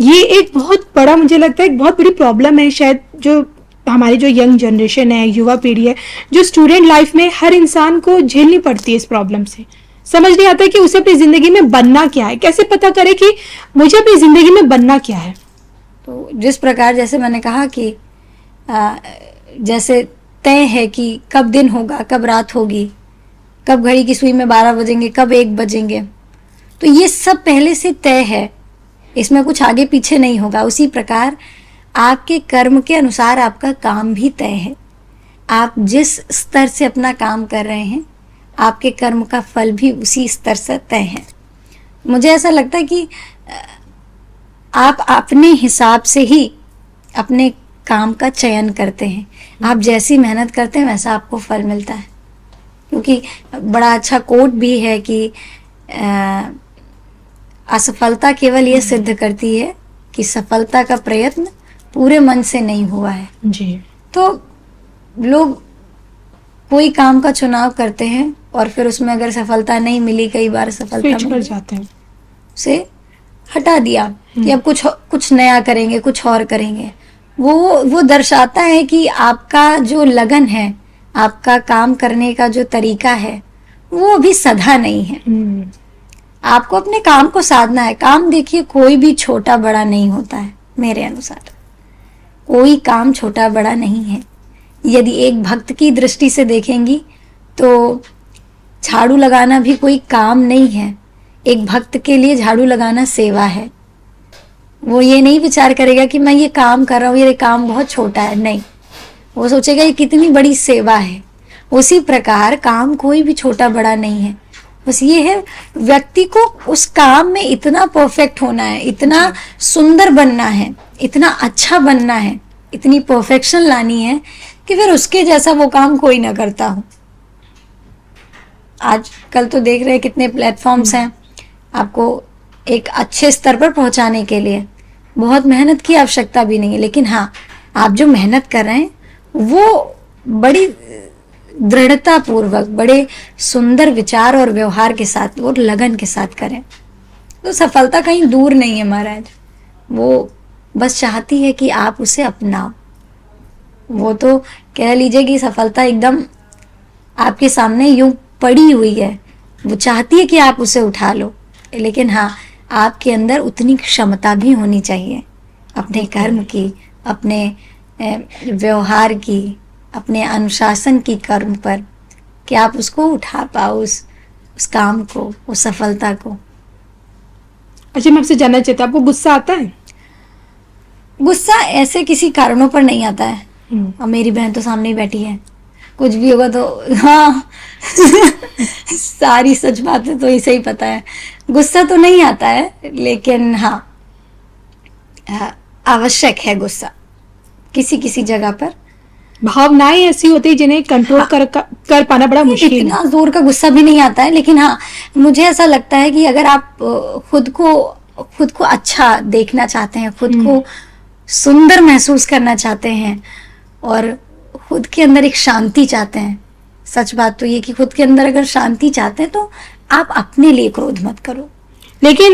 B: ये एक बहुत बड़ा, मुझे लगता है एक बहुत बड़ी प्रॉब्लम है शायद, जो हमारी जो यंग जनरेशन है, युवा पीढ़ी है, जो स्टूडेंट लाइफ में हर इंसान को झेलनी पड़ती है इस प्रॉब्लम से। समझ नहीं आता है कि उसे अपनी जिंदगी में बनना क्या है, कैसे पता करे कि मुझे अपनी जिंदगी में बनना क्या है।
A: तो जिस प्रकार जैसे मैंने कहा कि जैसे तय है कि कब दिन होगा, कब रात होगी, कब घड़ी की सुई में 12 बजेंगे, कब 1 बजेंगे, तो ये सब पहले से तय है, इसमें कुछ आगे पीछे नहीं होगा। उसी प्रकार आपके कर्म के अनुसार आपका काम भी तय है। आप जिस स्तर से अपना काम कर रहे हैं, आपके कर्म का फल भी उसी स्तर से तय है। मुझे ऐसा लगता है कि आप अपने हिसाब से ही अपने काम का चयन करते हैं। आप जैसी मेहनत करते हैं वैसा आपको फल मिलता है। क्योंकि बड़ा अच्छा कोट भी है कि असफलता केवल ये सिद्ध करती है कि सफलता का प्रयत्न पूरे मन से नहीं हुआ है।
B: जी।
A: तो लोग कोई काम का चुनाव करते हैं और फिर उसमें अगर सफलता नहीं मिली, कई बार सफलता
B: स्विच कर
A: मिली,
B: जाते हैं,
A: से हटा दिया कि अब कुछ नया करेंगे, कुछ और करेंगे। वो दर्शाता है कि आपका जो लगन है, आपका काम करने का जो तरीका है, वो अभी सधा नहीं है। आपको अपने काम को साधना है। काम देखिए कोई भी छोटा बड़ा नहीं होता है। मेरे अनुसार कोई काम छोटा बड़ा नहीं है। यदि एक भक्त की दृष्टि से देखेंगी तो झाड़ू लगाना भी कोई काम नहीं है। एक भक्त के लिए झाड़ू लगाना सेवा है। वो ये नहीं विचार करेगा कि मैं ये काम कर रहा हूँ, ये काम बहुत छोटा है, नहीं, वो सोचेगा ये कितनी बड़ी सेवा है। उसी प्रकार काम कोई भी छोटा बड़ा नहीं है। बस ये है व्यक्ति को उस काम में इतना परफेक्ट होना है, इतना सुंदर बनना है, इतना अच्छा बनना है, इतनी परफेक्शन लानी है कि फिर उसके जैसा वो काम कोई ना करता हो। आजकल तो देख रहे हैं कितने प्लेटफॉर्म्स हैं। आपको एक अच्छे स्तर पर पहुंचाने के लिए बहुत मेहनत की आवश्यकता भी नहीं है, लेकिन हाँ, आप जो मेहनत कर रहे हैं वो बड़ी दृढ़ता पूर्वक, बड़े सुंदर विचार और व्यवहार के साथ और लगन के साथ करें तो सफलता कहीं दूर नहीं है महाराज। वो बस चाहती है कि आप उसे अपनाओ। वो तो कह लीजिए कि सफलता एकदम आपके सामने यूं पड़ी हुई है। वो चाहती है कि आप उसे उठा लो, लेकिन हाँ, आपके अंदर उतनी क्षमता भी होनी चाहिए अपने कर्म की, अपने व्यवहार की, अपने अनुशासन की कर्म पर, कि आप उसको उठा पाओ, उस काम को, उस सफलता को।
B: अच्छा, मैं आपसे जानना चाहती हूँ, आपको गुस्सा आता है?
A: गुस्सा ऐसे किसी कारणों पर नहीं आता है। और मेरी बहन तो सामने ही बैठी है, कुछ भी होगा तो हाँ सारी सच बातें तो इसे ही पता है। गुस्सा तो नहीं आता है, लेकिन हाँ, आवश्यक है गुस्सा किसी किसी जगह पर।
B: भावनाएं ऐसी होती है जिन्हें कंट्रोल
A: हाँ,
B: कर पाना बड़ा मुश्किल है।
A: इतना जोर का गुस्सा भी नहीं आता है, लेकिन हाँ, मुझे ऐसा लगता है कि अगर आप खुद को अच्छा देखना चाहते हैं, खुद को सुंदर महसूस करना चाहते हैं और खुद के अंदर एक शांति चाहते हैं, सच बात तो ये कि खुद के अंदर अगर शांति चाहते हैं तो आप अपने लिए क्रोध मत करो।
B: लेकिन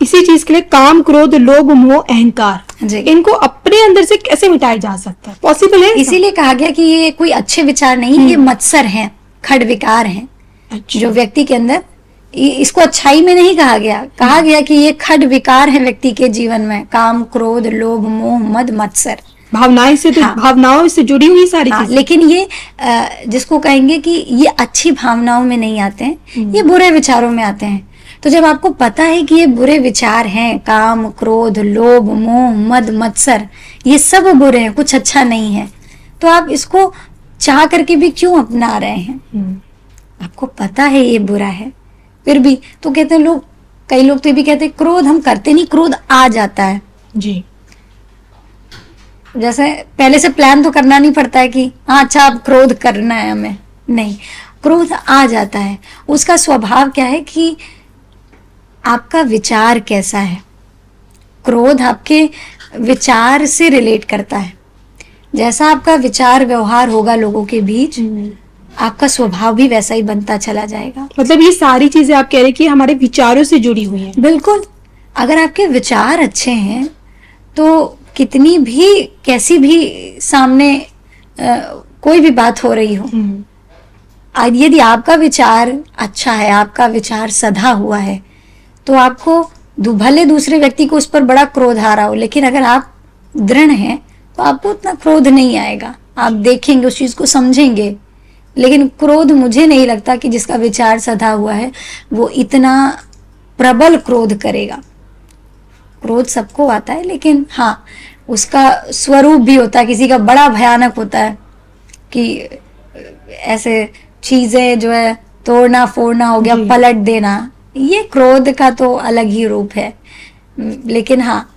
B: इसी चीज के लिए काम, क्रोध, लोभ, मोह, अहंकार, इनको अपने अंदर से कैसे मिटाया जा सकता है? पॉसिबल है?
A: इसीलिए कहा गया कि ये कोई अच्छे विचार नहीं, ये मत्सर हैं, खड विकार हैं।
B: अच्छा।
A: जो व्यक्ति के अंदर, इसको अच्छाई में नहीं कहा गया, कहा गया कि ये खड विकार है व्यक्ति के जीवन में। काम, क्रोध, लोभ, मोह, मद, मत्सर,
B: भावनाएं से तो, हाँ, भावनाओं से जुड़ी हुई सारी चीजें।
A: लेकिन ये जिसको कहेंगे कि ये अच्छी भावनाओं में नहीं आते हैं, ये बुरे विचारों में आते हैं। तो जब आपको पता है कि ये बुरे विचार हैं, काम, क्रोध, लोभ, मोह, मद, मत्सर, ये सब बुरे हैं, कुछ अच्छा नहीं है, तो आप इसको चाह करके भी क्यों अपना रहे हैं? आपको पता है ये बुरा है, फिर भी तो कहते हैं लोग, कई लोग तो ये भी कहते हैं क्रोध हम करते नहीं, क्रोध आ जाता है।
B: जी।
A: जैसे पहले से प्लान तो करना नहीं पड़ता है कि हाँ अच्छा अब क्रोध करना है हमें, नहीं, क्रोध आ जाता है। उसका स्वभाव क्या है कि आपका विचार कैसा है। क्रोध आपके विचार से रिलेट करता है। जैसा आपका विचार व्यवहार होगा लोगों के बीच, आपका स्वभाव भी वैसा ही बनता चला जाएगा।
B: मतलब ये सारी चीजें आप कह रहे हैं कि हमारे विचारों से जुड़ी हुई हैं।
A: बिल्कुल। अगर आपके विचार अच्छे हैं तो कितनी भी कैसी भी सामने कोई भी बात हो रही हो, यदि आपका विचार अच्छा है, आपका विचार सधा हुआ है, तो आपको भले दूसरे व्यक्ति को उस पर बड़ा क्रोध आ रहा हो, लेकिन अगर आप दृढ़ हैं तो आपको उतना क्रोध नहीं आएगा। आप देखेंगे, उस चीज को समझेंगे। लेकिन क्रोध, मुझे नहीं लगता कि जिसका विचार सधा हुआ है वो इतना प्रबल क्रोध करेगा। क्रोध सबको आता है, लेकिन हाँ, उसका स्वरूप भी होता है, किसी का बड़ा भयानक होता है कि ऐसे चीजें जो है तोड़ना फोड़ना हो गया, पलट देना, ये क्रोध का तो अलग ही रूप है। लेकिन हाँ,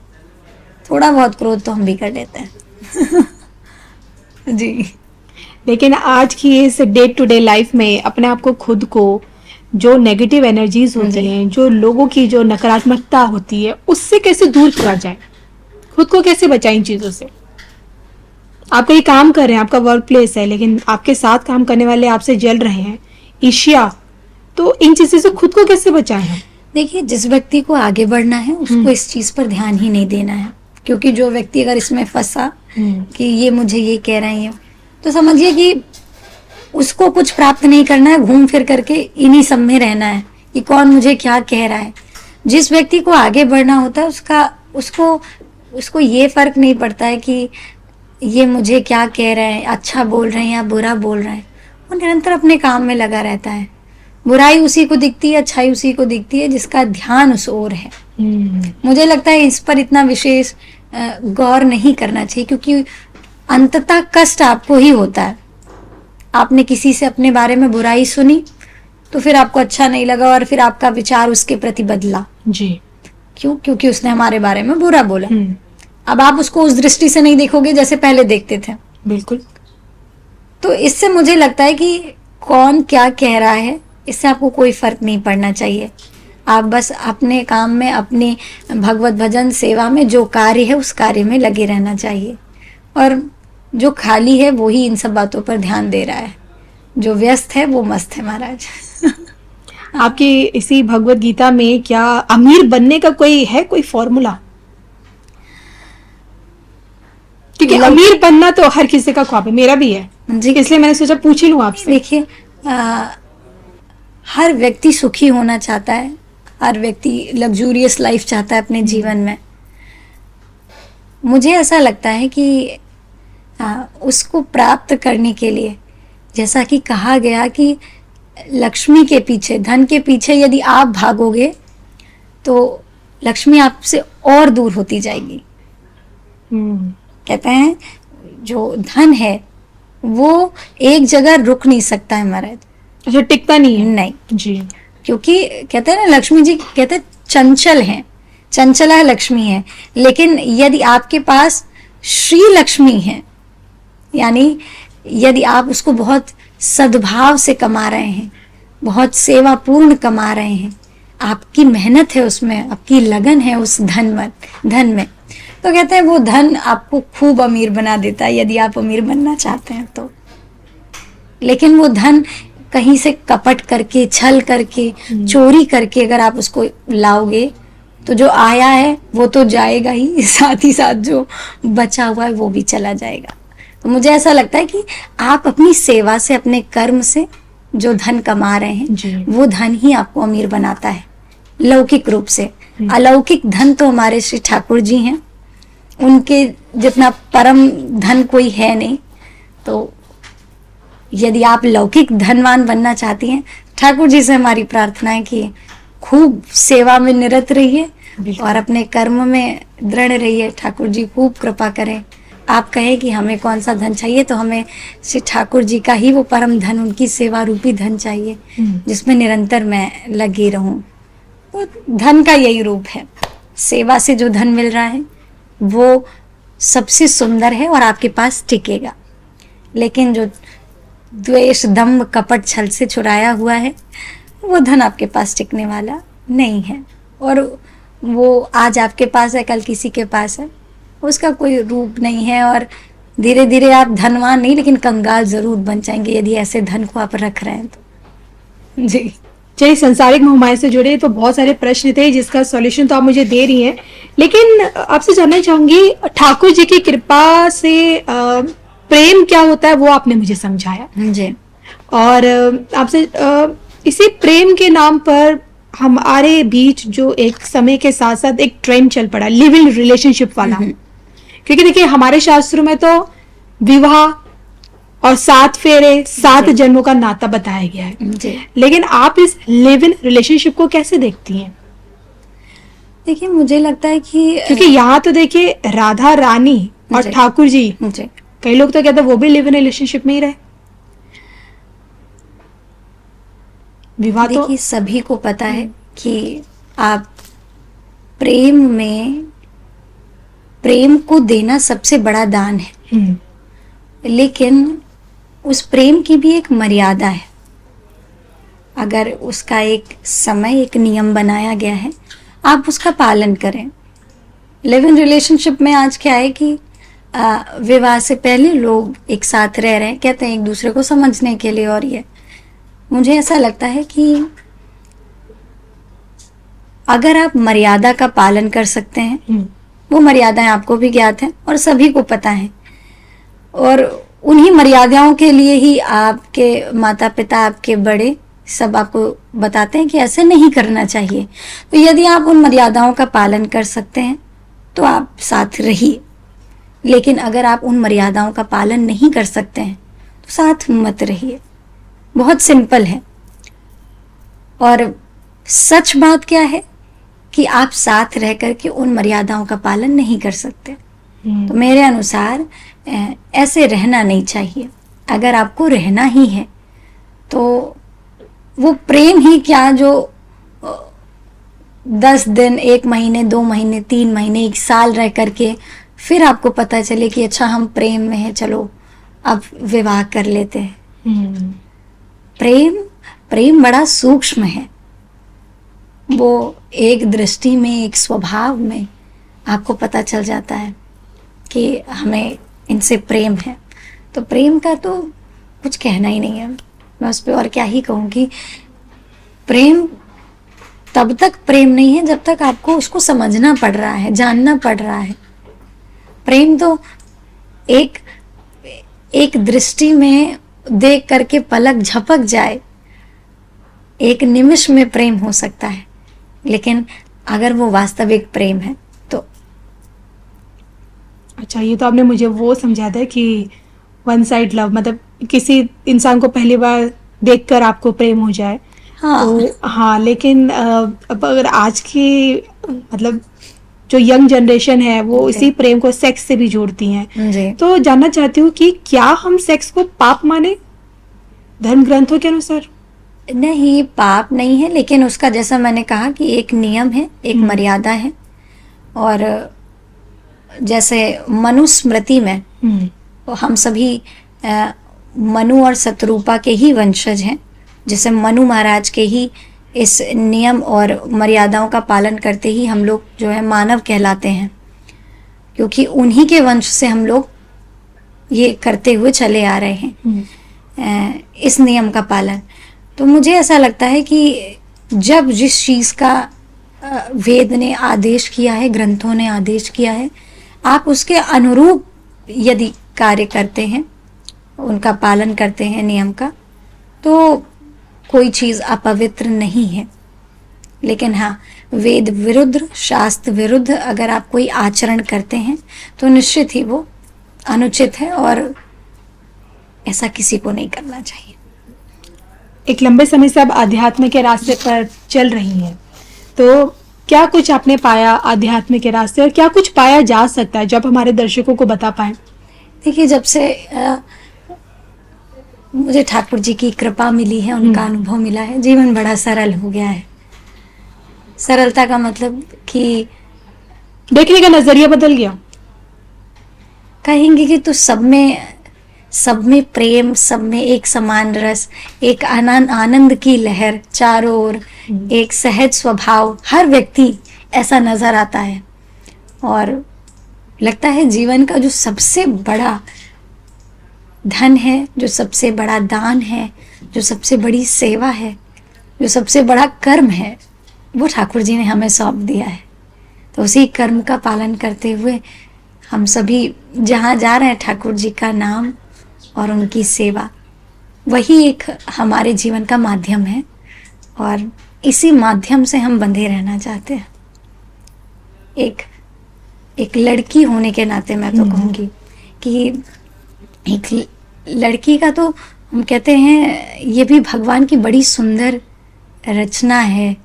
A: थोड़ा बहुत क्रोध तो हम भी कर लेते हैं। जी।
B: लेकिन आज की इस डे टू डे लाइफ में अपने आप को, खुद को, जो नेगेटिव एनर्जीज होती हैं, जो लोगों की जो नकारात्मकता होती है, उससे कैसे दूर किया जाए? खुद को कैसे बचाएं इन चीजों से? आप कहीं काम कर रहे हैं, आपका वर्क प्लेस है, लेकिन आपके साथ काम करने वाले आपसे जल रहे हैं, ईर्ष्या, तो इन चीजों से खुद को कैसे बचाएं हम?
A: देखिए, जिस व्यक्ति को आगे बढ़ना है उसको इस चीज पर ध्यान ही नहीं देना है, क्योंकि जो व्यक्ति अगर इसमें फंसा कि ये मुझे ये कह रहे हैं, तो समझिए कि उसको कुछ प्राप्त नहीं करना है, घूम फिर करके इन्हीं सब में रहना है कि कौन मुझे क्या कह रहा है। जिस व्यक्ति को आगे बढ़ना होता है उसको ये फर्क नहीं पड़ता है कि ये मुझे क्या कह रहे हैं, अच्छा बोल रहे हैं या बुरा बोल रहे हैं। वो निरंतर अपने काम में लगा रहता है। बुराई उसी को दिखती है, अच्छाई उसी को दिखती है जिसका ध्यान उस ओर है। मुझे लगता है इस पर इतना विशेष गौर नहीं करना चाहिए, क्योंकि अंततः कष्ट आपको ही होता है। आपने किसी से अपने बारे में बुराई सुनी तो फिर आपको अच्छा नहीं लगा और फिर आपका विचार उसके प्रति बदला।
B: जी।
A: क्यों? क्योंकि उसने हमारे बारे में बुरा बोला। अब आप उसको उस दृष्टि से नहीं देखोगे जैसे पहले देखते थे।
B: बिल्कुल।
A: तो इससे मुझे लगता है कि कौन क्या कह रहा है, इससे आपको कोई फर्क नहीं पड़ना चाहिए। आप बस अपने काम में, अपने भगवत भजन सेवा में जो कार्य है उस कार्य में लगे रहना चाहिए। और जो खाली है वो ही इन सब बातों पर ध्यान दे रहा है, जो व्यस्त है वो मस्त है महाराज।
B: आपकी इसी भगवत गीता में क्या अमीर बनने का कोई फॉर्मूला? क्योंकि अमीर बनना तो हर किसी का ख्वाब है, मेरा भी है जी, इसलिए मैंने सोचा पूछ ही लूं आपसे।
A: देखिए, हर व्यक्ति सुखी होना चाहता है, हर व्यक्ति लग्जूरियस लाइफ चाहता है अपने जीवन में। मुझे ऐसा लगता है कि उसको प्राप्त करने के लिए, जैसा कि कहा गया कि लक्ष्मी के पीछे, धन के पीछे यदि आप भागोगे तो लक्ष्मी आपसे और दूर होती जाएगी। कहते हैं जो धन है वो एक जगह रुक नहीं सकता है महाराज।
B: अच्छा, टिकता नहीं है?
A: नहीं
B: जी।
A: क्योंकि कहते हैं ना, लक्ष्मी जी कहते हैं चंचल हैं, चंचला लक्ष्मी है। लेकिन यदि आपके पास श्री लक्ष्मी है, यानी यदि आप उसको बहुत सद्भाव से कमा रहे हैं, बहुत सेवा पूर्ण कमा रहे हैं, आपकी मेहनत है उसमें, आपकी लगन है उस धन में, तो कहते हैं वो धन आपको खूब अमीर बना देता है, यदि आप अमीर बनना चाहते हैं तो। लेकिन वो धन कहीं से कपट करके, छल करके, चोरी करके अगर आप उसको लाओगे तो जो आया है वो तो जाएगा ही, साथ ही साथ जो बचा हुआ है वो भी चला जाएगा। तो मुझे ऐसा लगता है कि आप अपनी सेवा से, अपने कर्म से जो धन कमा रहे हैं वो धन ही आपको अमीर बनाता है लौकिक रूप से। अलौकिक धन तो हमारे श्री ठाकुर जी हैं, उनके जितना परम धन कोई है नहीं। तो यदि आप लौकिक धनवान बनना चाहती हैं, ठाकुर जी से हमारी प्रार्थना है कि खूब सेवा में निरत रहिए और अपने कर्म में दृढ़ रहिए। ठाकुर जी खूब कृपा करें। आप कहें कि हमें कौन सा धन चाहिए, तो हमें श्री ठाकुर जी का ही वो परम धन, उनकी सेवा रूपी धन चाहिए जिसमें निरंतर मैं लगी रहूं। तो धन का यही रूप है, सेवा से जो धन मिल रहा है वो सबसे सुंदर है और आपके पास टिकेगा। लेकिन जो द्वेष, दम्भ, कपट, छल से चुराया हुआ है वो धन आपके पास टिकने वाला नहीं है। और वो आज आपके पास है, कल किसी के पास है, उसका कोई रूप नहीं है। और धीरे धीरे आप धनवान नहीं लेकिन कंगाल जरूर बन जाएंगे यदि ऐसे धन को आप रख रहे हैं तो। जी।
B: चलिए, संसारिक मोहमाया से जुड़े तो बहुत सारे प्रश्न थे जिसका सॉल्यूशन तो आप मुझे दे रही हैं, लेकिन आपसे जानना चाहूंगी, ठाकुर जी की कृपा से प्रेम क्या होता है वो आपने मुझे समझाया
A: जी।
B: और आपसे इसी प्रेम के नाम पर हमारे बीच जो एक समय के साथ साथ एक ट्रेंड चल पड़ा, लिव इन रिलेशनशिप वाला। क्योंकि देखिए, हमारे शास्त्रों में तो विवाह और 7 फेरे 7 जन्मों का नाता बताया गया है
A: जी।
B: लेकिन आप इस लिव इन रिलेशनशिप को कैसे देखती हैं?
A: देखिए, मुझे लगता है कि
B: क्योंकि यहाँ तो देखिए राधा रानी और
A: जी।
B: ठाकुर जी,
A: जी।
B: कई लोग तो कहते हैं वो भी लिव इन रिलेशनशिप में ही रहे। विवाह तो
A: देखिए, सभी को पता है कि आप प्रेम को देना सबसे बड़ा दान है, लेकिन उस प्रेम की भी एक मर्यादा है। अगर उसका एक समय, एक नियम बनाया गया है, आप उसका पालन करें। लिव इन रिलेशनशिप में आज क्या है कि विवाह से पहले लोग एक साथ रह रहे हैं, कहते हैं एक दूसरे को समझने के लिए, और ये मुझे ऐसा लगता है कि अगर आप मर्यादा का पालन कर सकते हैं, वो मर्यादाएं आपको भी ज्ञात हैं और सभी को पता है, और उन्हीं मर्यादाओं के लिए ही आपके माता पिता, आपके बड़े सब आपको बताते हैं कि ऐसे नहीं करना चाहिए। तो यदि आप उन मर्यादाओं का पालन कर सकते हैं तो आप साथ रहिए, लेकिन अगर आप उन मर्यादाओं का पालन नहीं कर सकते हैं तो साथ मत रहिए। बहुत सिंपल है। और सच बात क्या है कि आप साथ रह करके उन मर्यादाओं का पालन नहीं कर सकते, तो मेरे अनुसार ऐसे रहना नहीं चाहिए। अगर आपको रहना ही है तो वो प्रेम ही क्या जो 10 दिन, 1 महीने, 2 महीने, 3 महीने, 1 साल रह करके फिर आपको पता चले कि अच्छा हम प्रेम में हैं, चलो अब विवाह कर लेते हैं। प्रेम बड़ा सूक्ष्म है। वो एक दृष्टि में, एक स्वभाव में आपको पता चल जाता है कि हमें इनसे प्रेम है। तो प्रेम का तो कुछ कहना ही नहीं है। मैं उस पर और क्या ही कहूँगी। प्रेम तब तक प्रेम नहीं है जब तक आपको उसको समझना पड़ रहा है, जानना पड़ रहा है। प्रेम तो एक दृष्टि में देख करके पलक झपक जाए, एक निमिष में प्रेम हो सकता है, लेकिन अगर वो वास्तविक प्रेम है तो।
B: अच्छा, ये तो आपने मुझे वो समझा दिया कि वन साइड लव, मतलब किसी इंसान को पहली बार देखकर आपको प्रेम हो जाए।
A: हाँ।
B: तो हाँ, लेकिन अब अगर आज की मतलब जो यंग जनरेशन है वो इसी प्रेम को सेक्स से भी जोड़ती हैं।
A: जी।
B: तो जानना चाहती हूँ कि क्या हम सेक्स को पाप माने धर्म ग्रंथों के अनुसार?
A: नहीं, पाप नहीं है, लेकिन उसका जैसा मैंने कहा कि एक नियम है, एक मर्यादा है। और जैसे मनुस्मृति में तो हम सभी मनु और शतरूपा के ही वंशज हैं। जैसे मनु महाराज के ही इस नियम और मर्यादाओं का पालन करते ही हम लोग जो है मानव कहलाते हैं, क्योंकि उन्हीं के वंश से हम लोग ये करते हुए चले आ रहे हैं इस नियम का पालन। तो मुझे ऐसा लगता है कि जब जिस चीज़ का वेद ने आदेश किया है, ग्रंथों ने आदेश किया है, आप उसके अनुरूप यदि कार्य करते हैं, उनका पालन करते हैं नियम का, तो कोई चीज़ अपवित्र नहीं है। लेकिन हाँ, वेद विरुद्ध, शास्त्र विरुद्ध अगर आप कोई आचरण करते हैं तो निश्चित ही वो अनुचित है और ऐसा किसी को नहीं करना चाहिए।
B: एक लंबे समय से आप आध्यात्म के रास्ते पर चल रही हैं, तो क्या कुछ आपने पाया आध्यात्म के रास्ते, और क्या कुछ पाया जा सकता है जब हमारे दर्शकों को बता पाए?
A: देखिए, जब से मुझे ठाकुर जी की कृपा मिली है, उनका अनुभव मिला है, जीवन बड़ा सरल हो गया है। सरलता का मतलब कि
B: देखने का नजरिया बदल गया।
A: कहेंगे कि तो सब में प्रेम, सब में एक समान रस, एक आनंद की लहर चारों ओर, एक सहज स्वभाव, हर व्यक्ति ऐसा नजर आता है। और लगता है जीवन का जो सबसे बड़ा धन है, जो सबसे बड़ा दान है, जो सबसे बड़ी सेवा है, जो सबसे बड़ा कर्म है वो ठाकुर जी ने हमें सौंप दिया है। तो उसी कर्म का पालन करते हुए हम सभी जहाँ जा रहे हैं, ठाकुर जी का नाम और उनकी सेवा, वही एक हमारे जीवन का माध्यम है और इसी माध्यम से हम बंधे रहना चाहते हैं। एक लड़की होने के नाते मैं तो कहूँगी कि एक लड़की का तो हम कहते हैं ये भी भगवान की बड़ी सुंदर रचना है,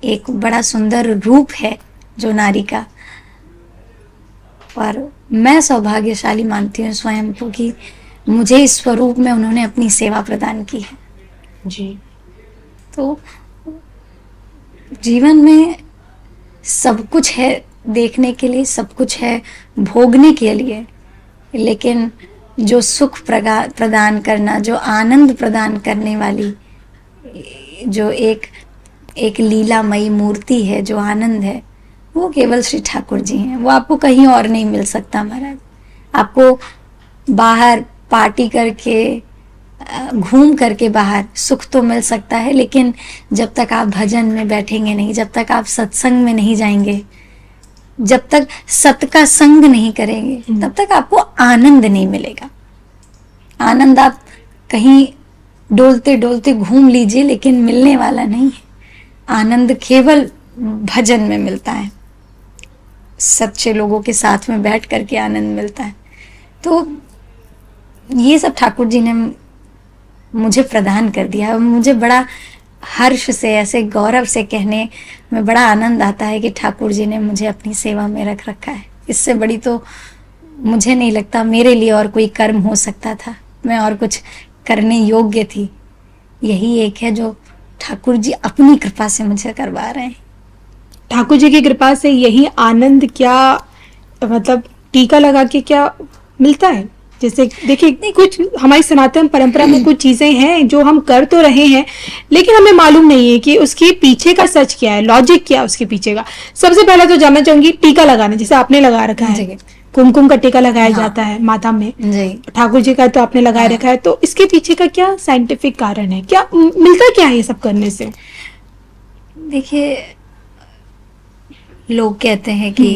A: एक बड़ा सुंदर रूप है जो नारी का। और मैं सौभाग्यशाली मानती हूँ स्वयं को कि मुझे इस स्वरूप में उन्होंने अपनी सेवा प्रदान की है
B: जी।
A: तो जीवन में सब कुछ है देखने के लिए, सब कुछ है भोगने के लिए, लेकिन जो सुख प्रदान करना, जो आनंद प्रदान करने वाली जो एक लीलामयी मूर्ति है, जो आनंद है, वो केवल श्री ठाकुर जी हैं। वो आपको कहीं और नहीं मिल सकता महाराज। आपको बाहर पार्टी करके, घूम करके बाहर सुख तो मिल सकता है, लेकिन जब तक आप भजन में बैठेंगे नहीं, जब तक आप सत्संग में नहीं जाएंगे, जब तक सत का संग नहीं करेंगे, तब तक आपको आनंद नहीं मिलेगा। आनंद आप कहीं डोलते डोलते घूम लीजिए, लेकिन मिलने वाला नहीं है। आनंद केवल भजन में मिलता है, सच्चे लोगों के साथ में बैठ करके आनंद मिलता है। तो ये सब ठाकुर जी ने मुझे प्रदान कर दिया। मुझे बड़ा हर्ष से, ऐसे गौरव से कहने में बड़ा आनंद आता है कि ठाकुर जी ने मुझे अपनी सेवा में रख रखा है। इससे बड़ी तो मुझे नहीं लगता मेरे लिए और कोई कर्म हो सकता था, मैं और कुछ करने योग्य थी। यही एक है जो ठाकुर जी अपनी कृपा से मुझे करवा रहे हैं।
B: ठाकुर जी की कृपा से यही आनंद क्या, मतलब टीका लगा के क्या मिलता है? जैसे देखिए, कुछ हमारी सनातन परंपरा में कुछ चीजें हैं जो हम कर तो रहे हैं, लेकिन हमें मालूम नहीं है कि उसके पीछे का सच क्या है, लॉजिक क्या है उसके पीछे का। सबसे पहले तो जानना चाहूंगी टीका लगाना, जैसे आपने लगा रखा है, कुमकुम का टीका लगाया जाता है माथा में, ठाकुर जी का तो आपने लगाए रखा है, तो इसके पीछे का क्या साइंटिफिक कारण है, क्या मिलता क्या है ये सब करने से?
A: देखिए, लोग कहते हैं कि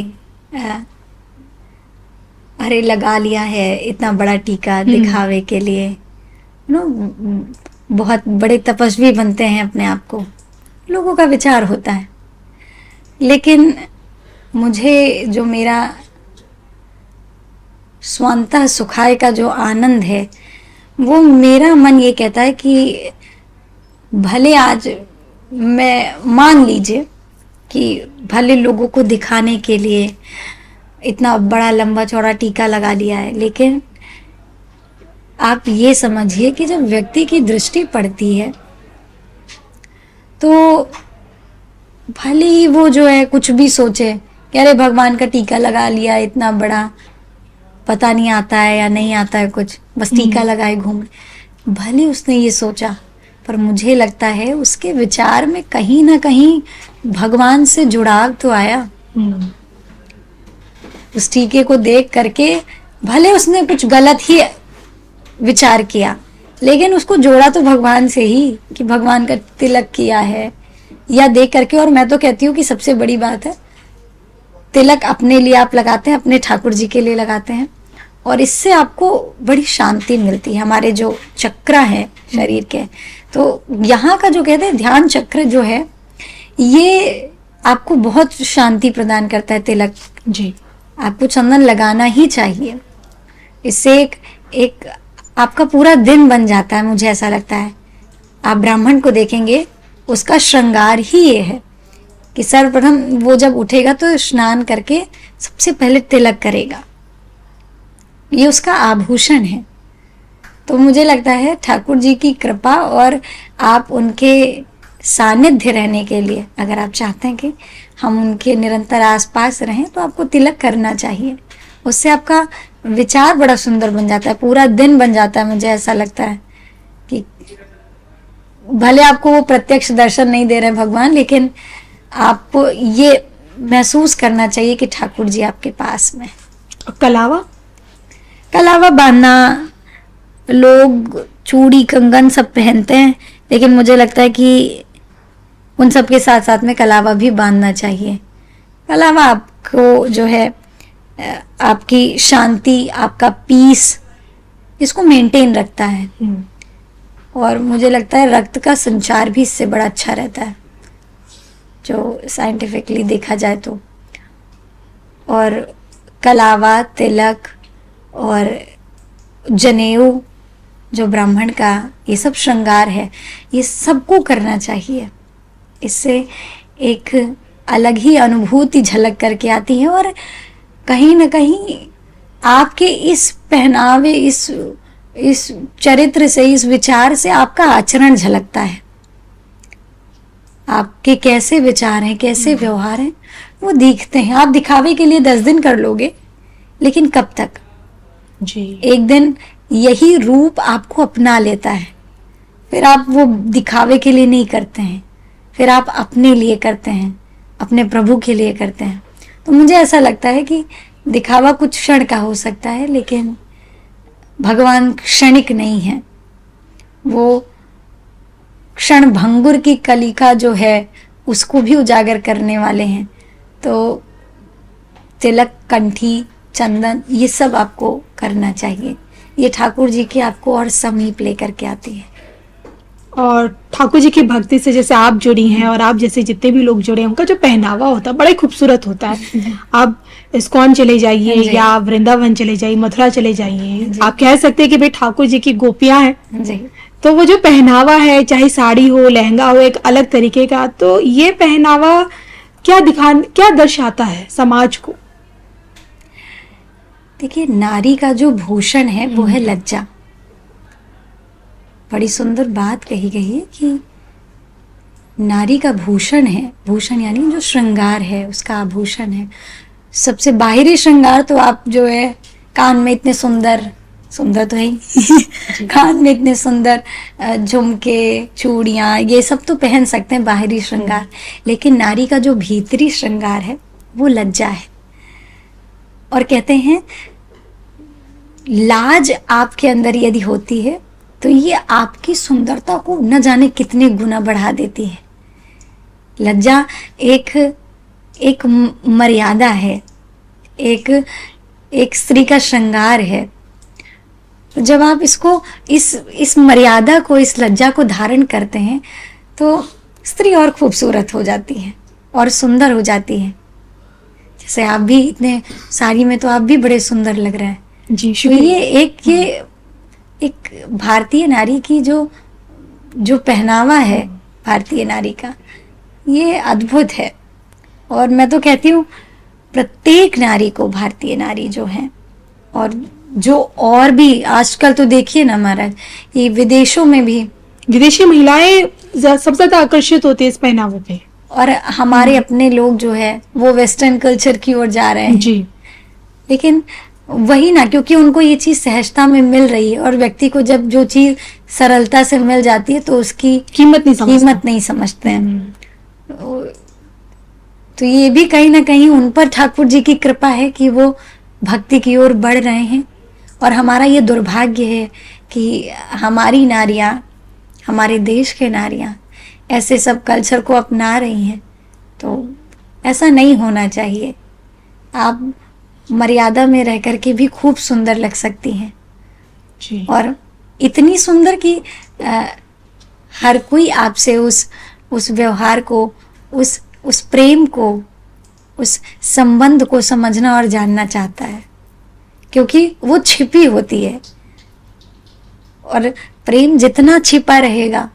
A: अरे लगा लिया है इतना बड़ा टीका दिखावे के लिए, नो बहुत बड़े तपस्वी बनते हैं अपने आप को, लोगों का विचार होता है। लेकिन मुझे जो मेरा स्वांतः सुखाय का जो आनंद है, वो मेरा मन ये कहता है कि भले आज मैं मान लीजिए कि भले लोगों को दिखाने के लिए इतना बड़ा लंबा चौड़ा टीका लगा लिया है, लेकिन आप ये समझिए कि जब व्यक्ति की दृष्टि पड़ती है तो भले ही वो जो है कुछ भी सोचे कि अरे भगवान का टीका लगा लिया इतना बड़ा, पता नहीं आता है या नहीं आता है कुछ, बस टीका लगाए घूम, भले उसने ये सोचा, पर मुझे लगता है उसके विचार में कहीं ना कहीं भगवान से जुड़ाव तो आया। उस टीके को देख करके भले उसने कुछ गलत ही विचार किया, लेकिन उसको जोड़ा तो भगवान से ही कि भगवान का तिलक किया है या देख करके। और मैं तो कहती हूँ कि सबसे बड़ी बात है, तिलक अपने लिए आप लगाते हैं, अपने ठाकुर जी के लिए लगाते हैं, और इससे आपको बड़ी शांति मिलती है। हमारे जो चक्र है शरीर के, तो यहाँ का जो कहते हैं ध्यान चक्र जो है, ये आपको बहुत शांति प्रदान करता है। तिलक जी, आपको चंदन लगाना ही चाहिए। इससे एक आपका पूरा दिन बन जाता है, मुझे ऐसा लगता है। आप ब्राह्मण को देखेंगे, उसका श्रृंगार ही ये है कि सर्वप्रथम वो जब उठेगा तो स्नान करके सबसे पहले तिलक करेगा, ये उसका आभूषण है। तो मुझे लगता है ठाकुर जी की कृपा और आप उनके सानिध्य रहने के लिए, अगर आप चाहते हैं कि हम उनके निरंतर आसपास रहें, तो आपको तिलक करना चाहिए। उससे आपका विचार बड़ा सुंदर बन जाता है, पूरा दिन बन जाता है। मुझे ऐसा लगता है कि भले आपको वो प्रत्यक्ष दर्शन नहीं दे रहे भगवान, लेकिन आपको ये महसूस करना चाहिए कि ठाकुर जी आपके पास में। कलावा बांधना, लोग चूड़ी कंगन सब पहनते हैं, लेकिन मुझे लगता है कि उन सब के साथ साथ में कलावा भी बांधना चाहिए। कलावा आपको जो है आपकी शांति, आपका पीस, इसको मेंटेन रखता है। और मुझे लगता है रक्त का संचार भी इससे बड़ा अच्छा रहता है, जो साइंटिफिकली देखा जाए तो। और कलावा, तिलक और जनेऊ जो ब्राह्मण का ये सब श्रृंगार है, ये सबको करना चाहिए। इससे एक अलग ही अनुभूति झलक करके आती है और कहीं ना कहीं आपके इस पहनावे, इस चरित्र से, इस विचार से आपका आचरण झलकता है। आपके कैसे विचार हैं, कैसे व्यवहार हैं, वो दिखते हैं। आप दिखावे के लिए 10 दिन कर लोगे, लेकिन कब तक
B: जी।
A: एक दिन यही रूप आपको अपना लेता है, फिर आप वो दिखावे के लिए नहीं करते हैं, फिर आप अपने लिए करते हैं, अपने प्रभु के लिए करते हैं। तो मुझे ऐसा लगता है कि दिखावा कुछ क्षण का हो सकता है, लेकिन भगवान क्षणिक नहीं है। वो क्षण भंगुर की कलिका जो है उसको भी उजागर करने वाले हैं। तो तिलक, कंठी, चंदन, ये सब आपको करना चाहिए। ये ठाकुर जी की आपको और समीप लेकर के आती है।
B: और ठाकुर जी की भक्ति से जैसे आप जुड़ी हैं और आप जैसे जितने भी लोग जुड़े हैं, उनका जो पहनावा होता है बड़ा ही खूबसूरत होता है। आप इस्कॉन चले जाइए या वृंदावन चले जाइए, मथुरा चले जाइए, आप कह सकते हैं कि भाई ठाकुर जी की गोपियां हैं
A: जी।
B: तो वो जो पहनावा है, चाहे साड़ी हो, लहंगा हो, एक अलग तरीके का। तो ये पहनावा क्या दर्शाता है समाज को?
A: देखिए, नारी का जो भूषण है वो है लज्जा। बड़ी सुंदर बात कही गई है कि नारी का भूषण है, भूषण यानी जो श्रृंगार है उसका आभूषण है। सबसे बाहरी श्रृंगार तो आप जो है कान में इतने सुंदर तो है ही कान में इतने सुंदर झुमके, चूड़ियाँ, ये सब तो पहन सकते हैं बाहरी श्रृंगार, लेकिन नारी का जो भीतरी श्रृंगार है वो लज्जा है। और कहते हैं लाज आपके अंदर यदि होती है तो ये आपकी सुंदरता को न जाने कितने गुना बढ़ा देती है। लज्जा एक मर्यादा है, एक स्त्री का श्रृंगार है। जब आप इसको इस मर्यादा को, इस लज्जा को धारण करते हैं तो स्त्री और खूबसूरत हो जाती है और सुंदर हो जाती है। जैसे आप भी इतने साड़ी में तो आप भी बड़े सुंदर लग रहे हैं
B: जी।
A: तो ये एक भारतीय नारी की जो पहनावा है भारतीय नारी का, ये अद्भुत है। और मैं तो कहती हूँ प्रत्येक नारी को, भारतीय नारी जो है, और जो और भी आजकल तो देखिए ना महाराज, ये विदेशों में भी
B: विदेशी महिलाएं सबसे ज्यादा आकर्षित होती है इस पहनावे पे।
A: और हमारे अपने लोग जो है वो वेस्टर्न कल्चर की ओर जा रहे हैं
B: जी।
A: लेकिन वही ना, क्योंकि उनको ये चीज सहजता में मिल रही है, और व्यक्ति को जब जो चीज सरलता से मिल जाती है तो उसकी
B: कीमत नहीं
A: समझते हैं। तो ये भी कहीं ना कहीं उन पर ठाकुर जी की कृपा है कि वो भक्ति की ओर बढ़ रहे हैं। और हमारा ये दुर्भाग्य है कि हमारी नारियां, हमारे देश के नारियां ऐसे सब कल्चर को अपना रही हैं। तो ऐसा नहीं होना चाहिए। आप मर्यादा में रह करके भी खूब सुंदर लग सकती हैं
B: जी।
A: और इतनी सुंदर कि हर कोई आपसे उस व्यवहार को, उस प्रेम को, उस संबंध को समझना और जानना चाहता है, क्योंकि वो छिपी होती है। और प्रेम जितना छिपा रहेगा,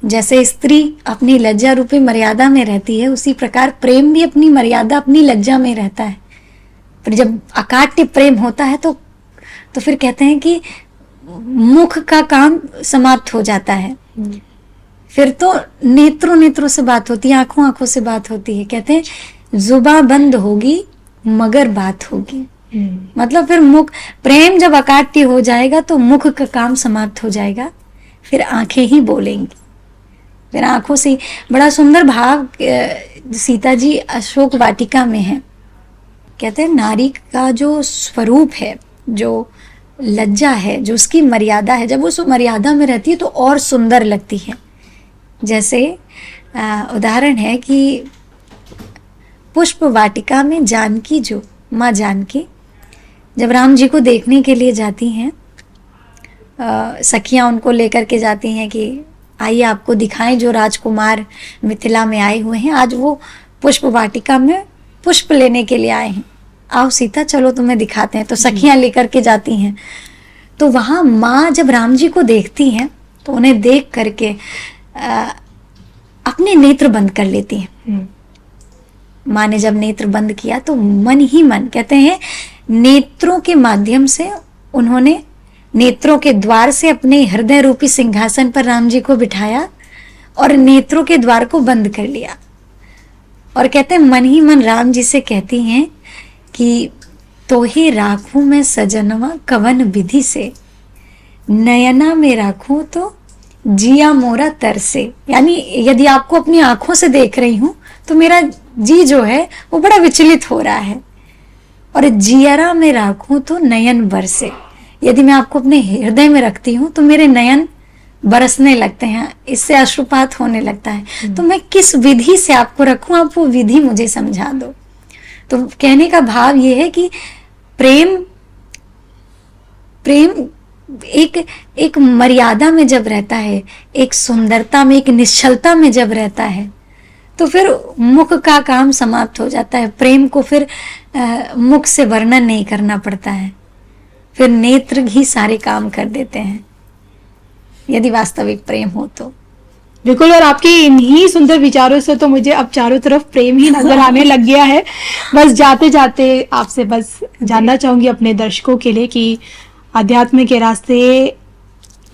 A: जैसे स्त्री अपनी लज्जा रूपी मर्यादा में रहती है, उसी प्रकार प्रेम भी अपनी मर्यादा, अपनी लज्जा में रहता है। पर जब अकाट्य प्रेम होता है तो फिर कहते हैं कि मुख का काम समाप्त हो जाता है। फिर तो नेत्रों से बात होती है, आंखों से बात होती है। कहते हैं जुबा बंद होगी मगर बात होगी। मतलब फिर मुख, प्रेम जब अकाट्य हो जाएगा तो मुख का काम समाप्त हो जाएगा, फिर आंखें ही बोलेंगी। फिर आंखों से बड़ा सुंदर भाव सीता जी अशोक वाटिका में है। कहते हैं नारी का जो स्वरूप है, जो लज्जा है, जो उसकी मर्यादा है, जब वो उस मर्यादा में रहती है तो और सुंदर लगती है। जैसे उदाहरण है कि पुष्प वाटिका में जानकी, जो माँ जानकी जब राम जी को देखने के लिए जाती हैं, सखियां उनको लेकर के जाती हैं कि आइए आपको दिखाएं, जो राजकुमार मिथिला में आए हुए हैं, आज वो पुष्प वाटिका में पुष्प लेने के लिए आए हैं, आओ सीता चलो तुम्हें दिखाते हैं। तो सखियां लेकर के जाती हैं। तो वहां माँ जब राम जी को देखती हैं तो उन्हें देख करके अपने नेत्र बंद कर लेती हैं। माँ ने जब नेत्र बंद किया तो मन ही मन, कहते हैं नेत्रों के माध्यम से उन्होंने, नेत्रों के द्वार से अपने हृदय रूपी सिंहासन पर राम जी को बिठाया और नेत्रों के द्वार को बंद कर लिया। और कहते हैं मन ही मन राम जी से कहती हैं कि तो ही राखूं मैं सजनवा कवन विधि से, नयना में राखूं तो जिया मोरा तर से। यानी यदि आपको अपनी आंखों से देख रही हूं तो मेरा जी जो है वो बड़ा विचलित हो रहा है, और जियरा में राखूं तो नयन बरसे। यदि मैं आपको अपने हृदय में रखती हूँ तो मेरे नयन बरसने लगते हैं, इससे अश्रुपात होने लगता है। तो मैं किस विधि से आपको रखूं, आप वो विधि मुझे समझा दो। तो कहने का भाव ये है कि प्रेम एक मर्यादा में जब रहता है, एक सुंदरता में, एक निश्चलता में जब रहता है, तो फिर मुख का काम समाप्त हो जाता है। प्रेम को फिर मुख से वर्णन नहीं करना पड़ता है, फिर नेत्र ही सारे काम कर देते हैं, यदि वास्तविक प्रेम हो तो।
B: बिल्कुल। और आपके इन्हीं सुंदर विचारों से तो मुझे अब चारों तरफ प्रेम ही नजर आने लग गया है। बस जाते जाते आपसे बस जानना चाहूंगी अपने दर्शकों के लिए कि अध्यात्म के रास्ते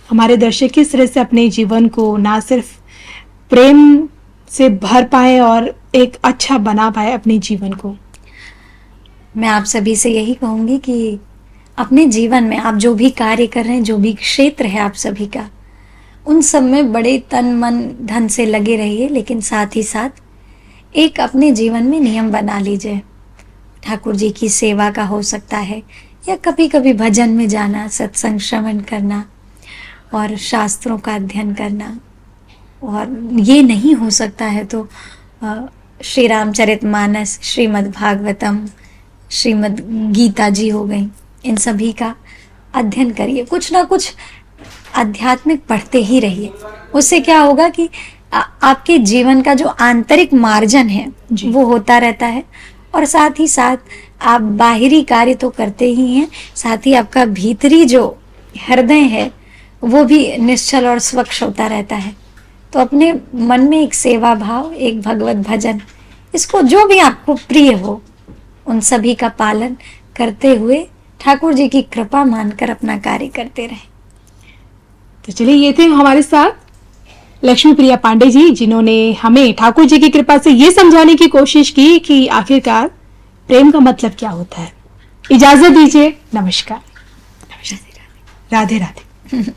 B: हमारे दर्शक किस तरह से अपने जीवन को ना सिर्फ प्रेम से भर पाए और एक अच्छा बना पाए अपने जीवन को।
A: मैं आप सभी से यही कहूंगी कि अपने जीवन में आप जो भी कार्य कर रहे हैं, जो भी क्षेत्र है आप सभी का, उन सब में बड़े तन मन धन से लगे रहिए, लेकिन साथ ही साथ एक अपने जीवन में नियम बना लीजिए। ठाकुर जी की सेवा का हो सकता है, या कभी कभी भजन में जाना, सत्संग श्रवण करना और शास्त्रों का अध्ययन करना। और ये नहीं हो सकता है तो श्री रामचरितमानस, श्रीमद् भागवतम, श्रीमद् गीता जी हो गई, इन सभी का अध्ययन करिए। कुछ ना कुछ आध्यात्मिक पढ़ते ही रहिए। उससे क्या होगा कि आपके जीवन का जो आंतरिक मार्जन है वो होता रहता है, और साथ ही साथ आप बाहरी कार्य तो करते ही हैं, साथ ही आपका भीतरी जो हृदय है वो भी निश्चल और स्वच्छ होता रहता है। तो अपने मन में एक सेवा भाव, एक भगवत भजन, इसको जो भी आपको प्रिय हो उन सभी का पालन करते हुए ठाकुर जी की कृपा मानकर अपना कार्य करते रहें।
B: तो चलिए, ये थे हमारे साथ लक्ष्मी प्रिया पांडे जी, जिन्होंने हमें ठाकुर जी की कृपा से ये समझाने की कोशिश की कि आखिरकार प्रेम का मतलब क्या होता है। इजाजत दीजिए, नमस्कार। राधे राधे।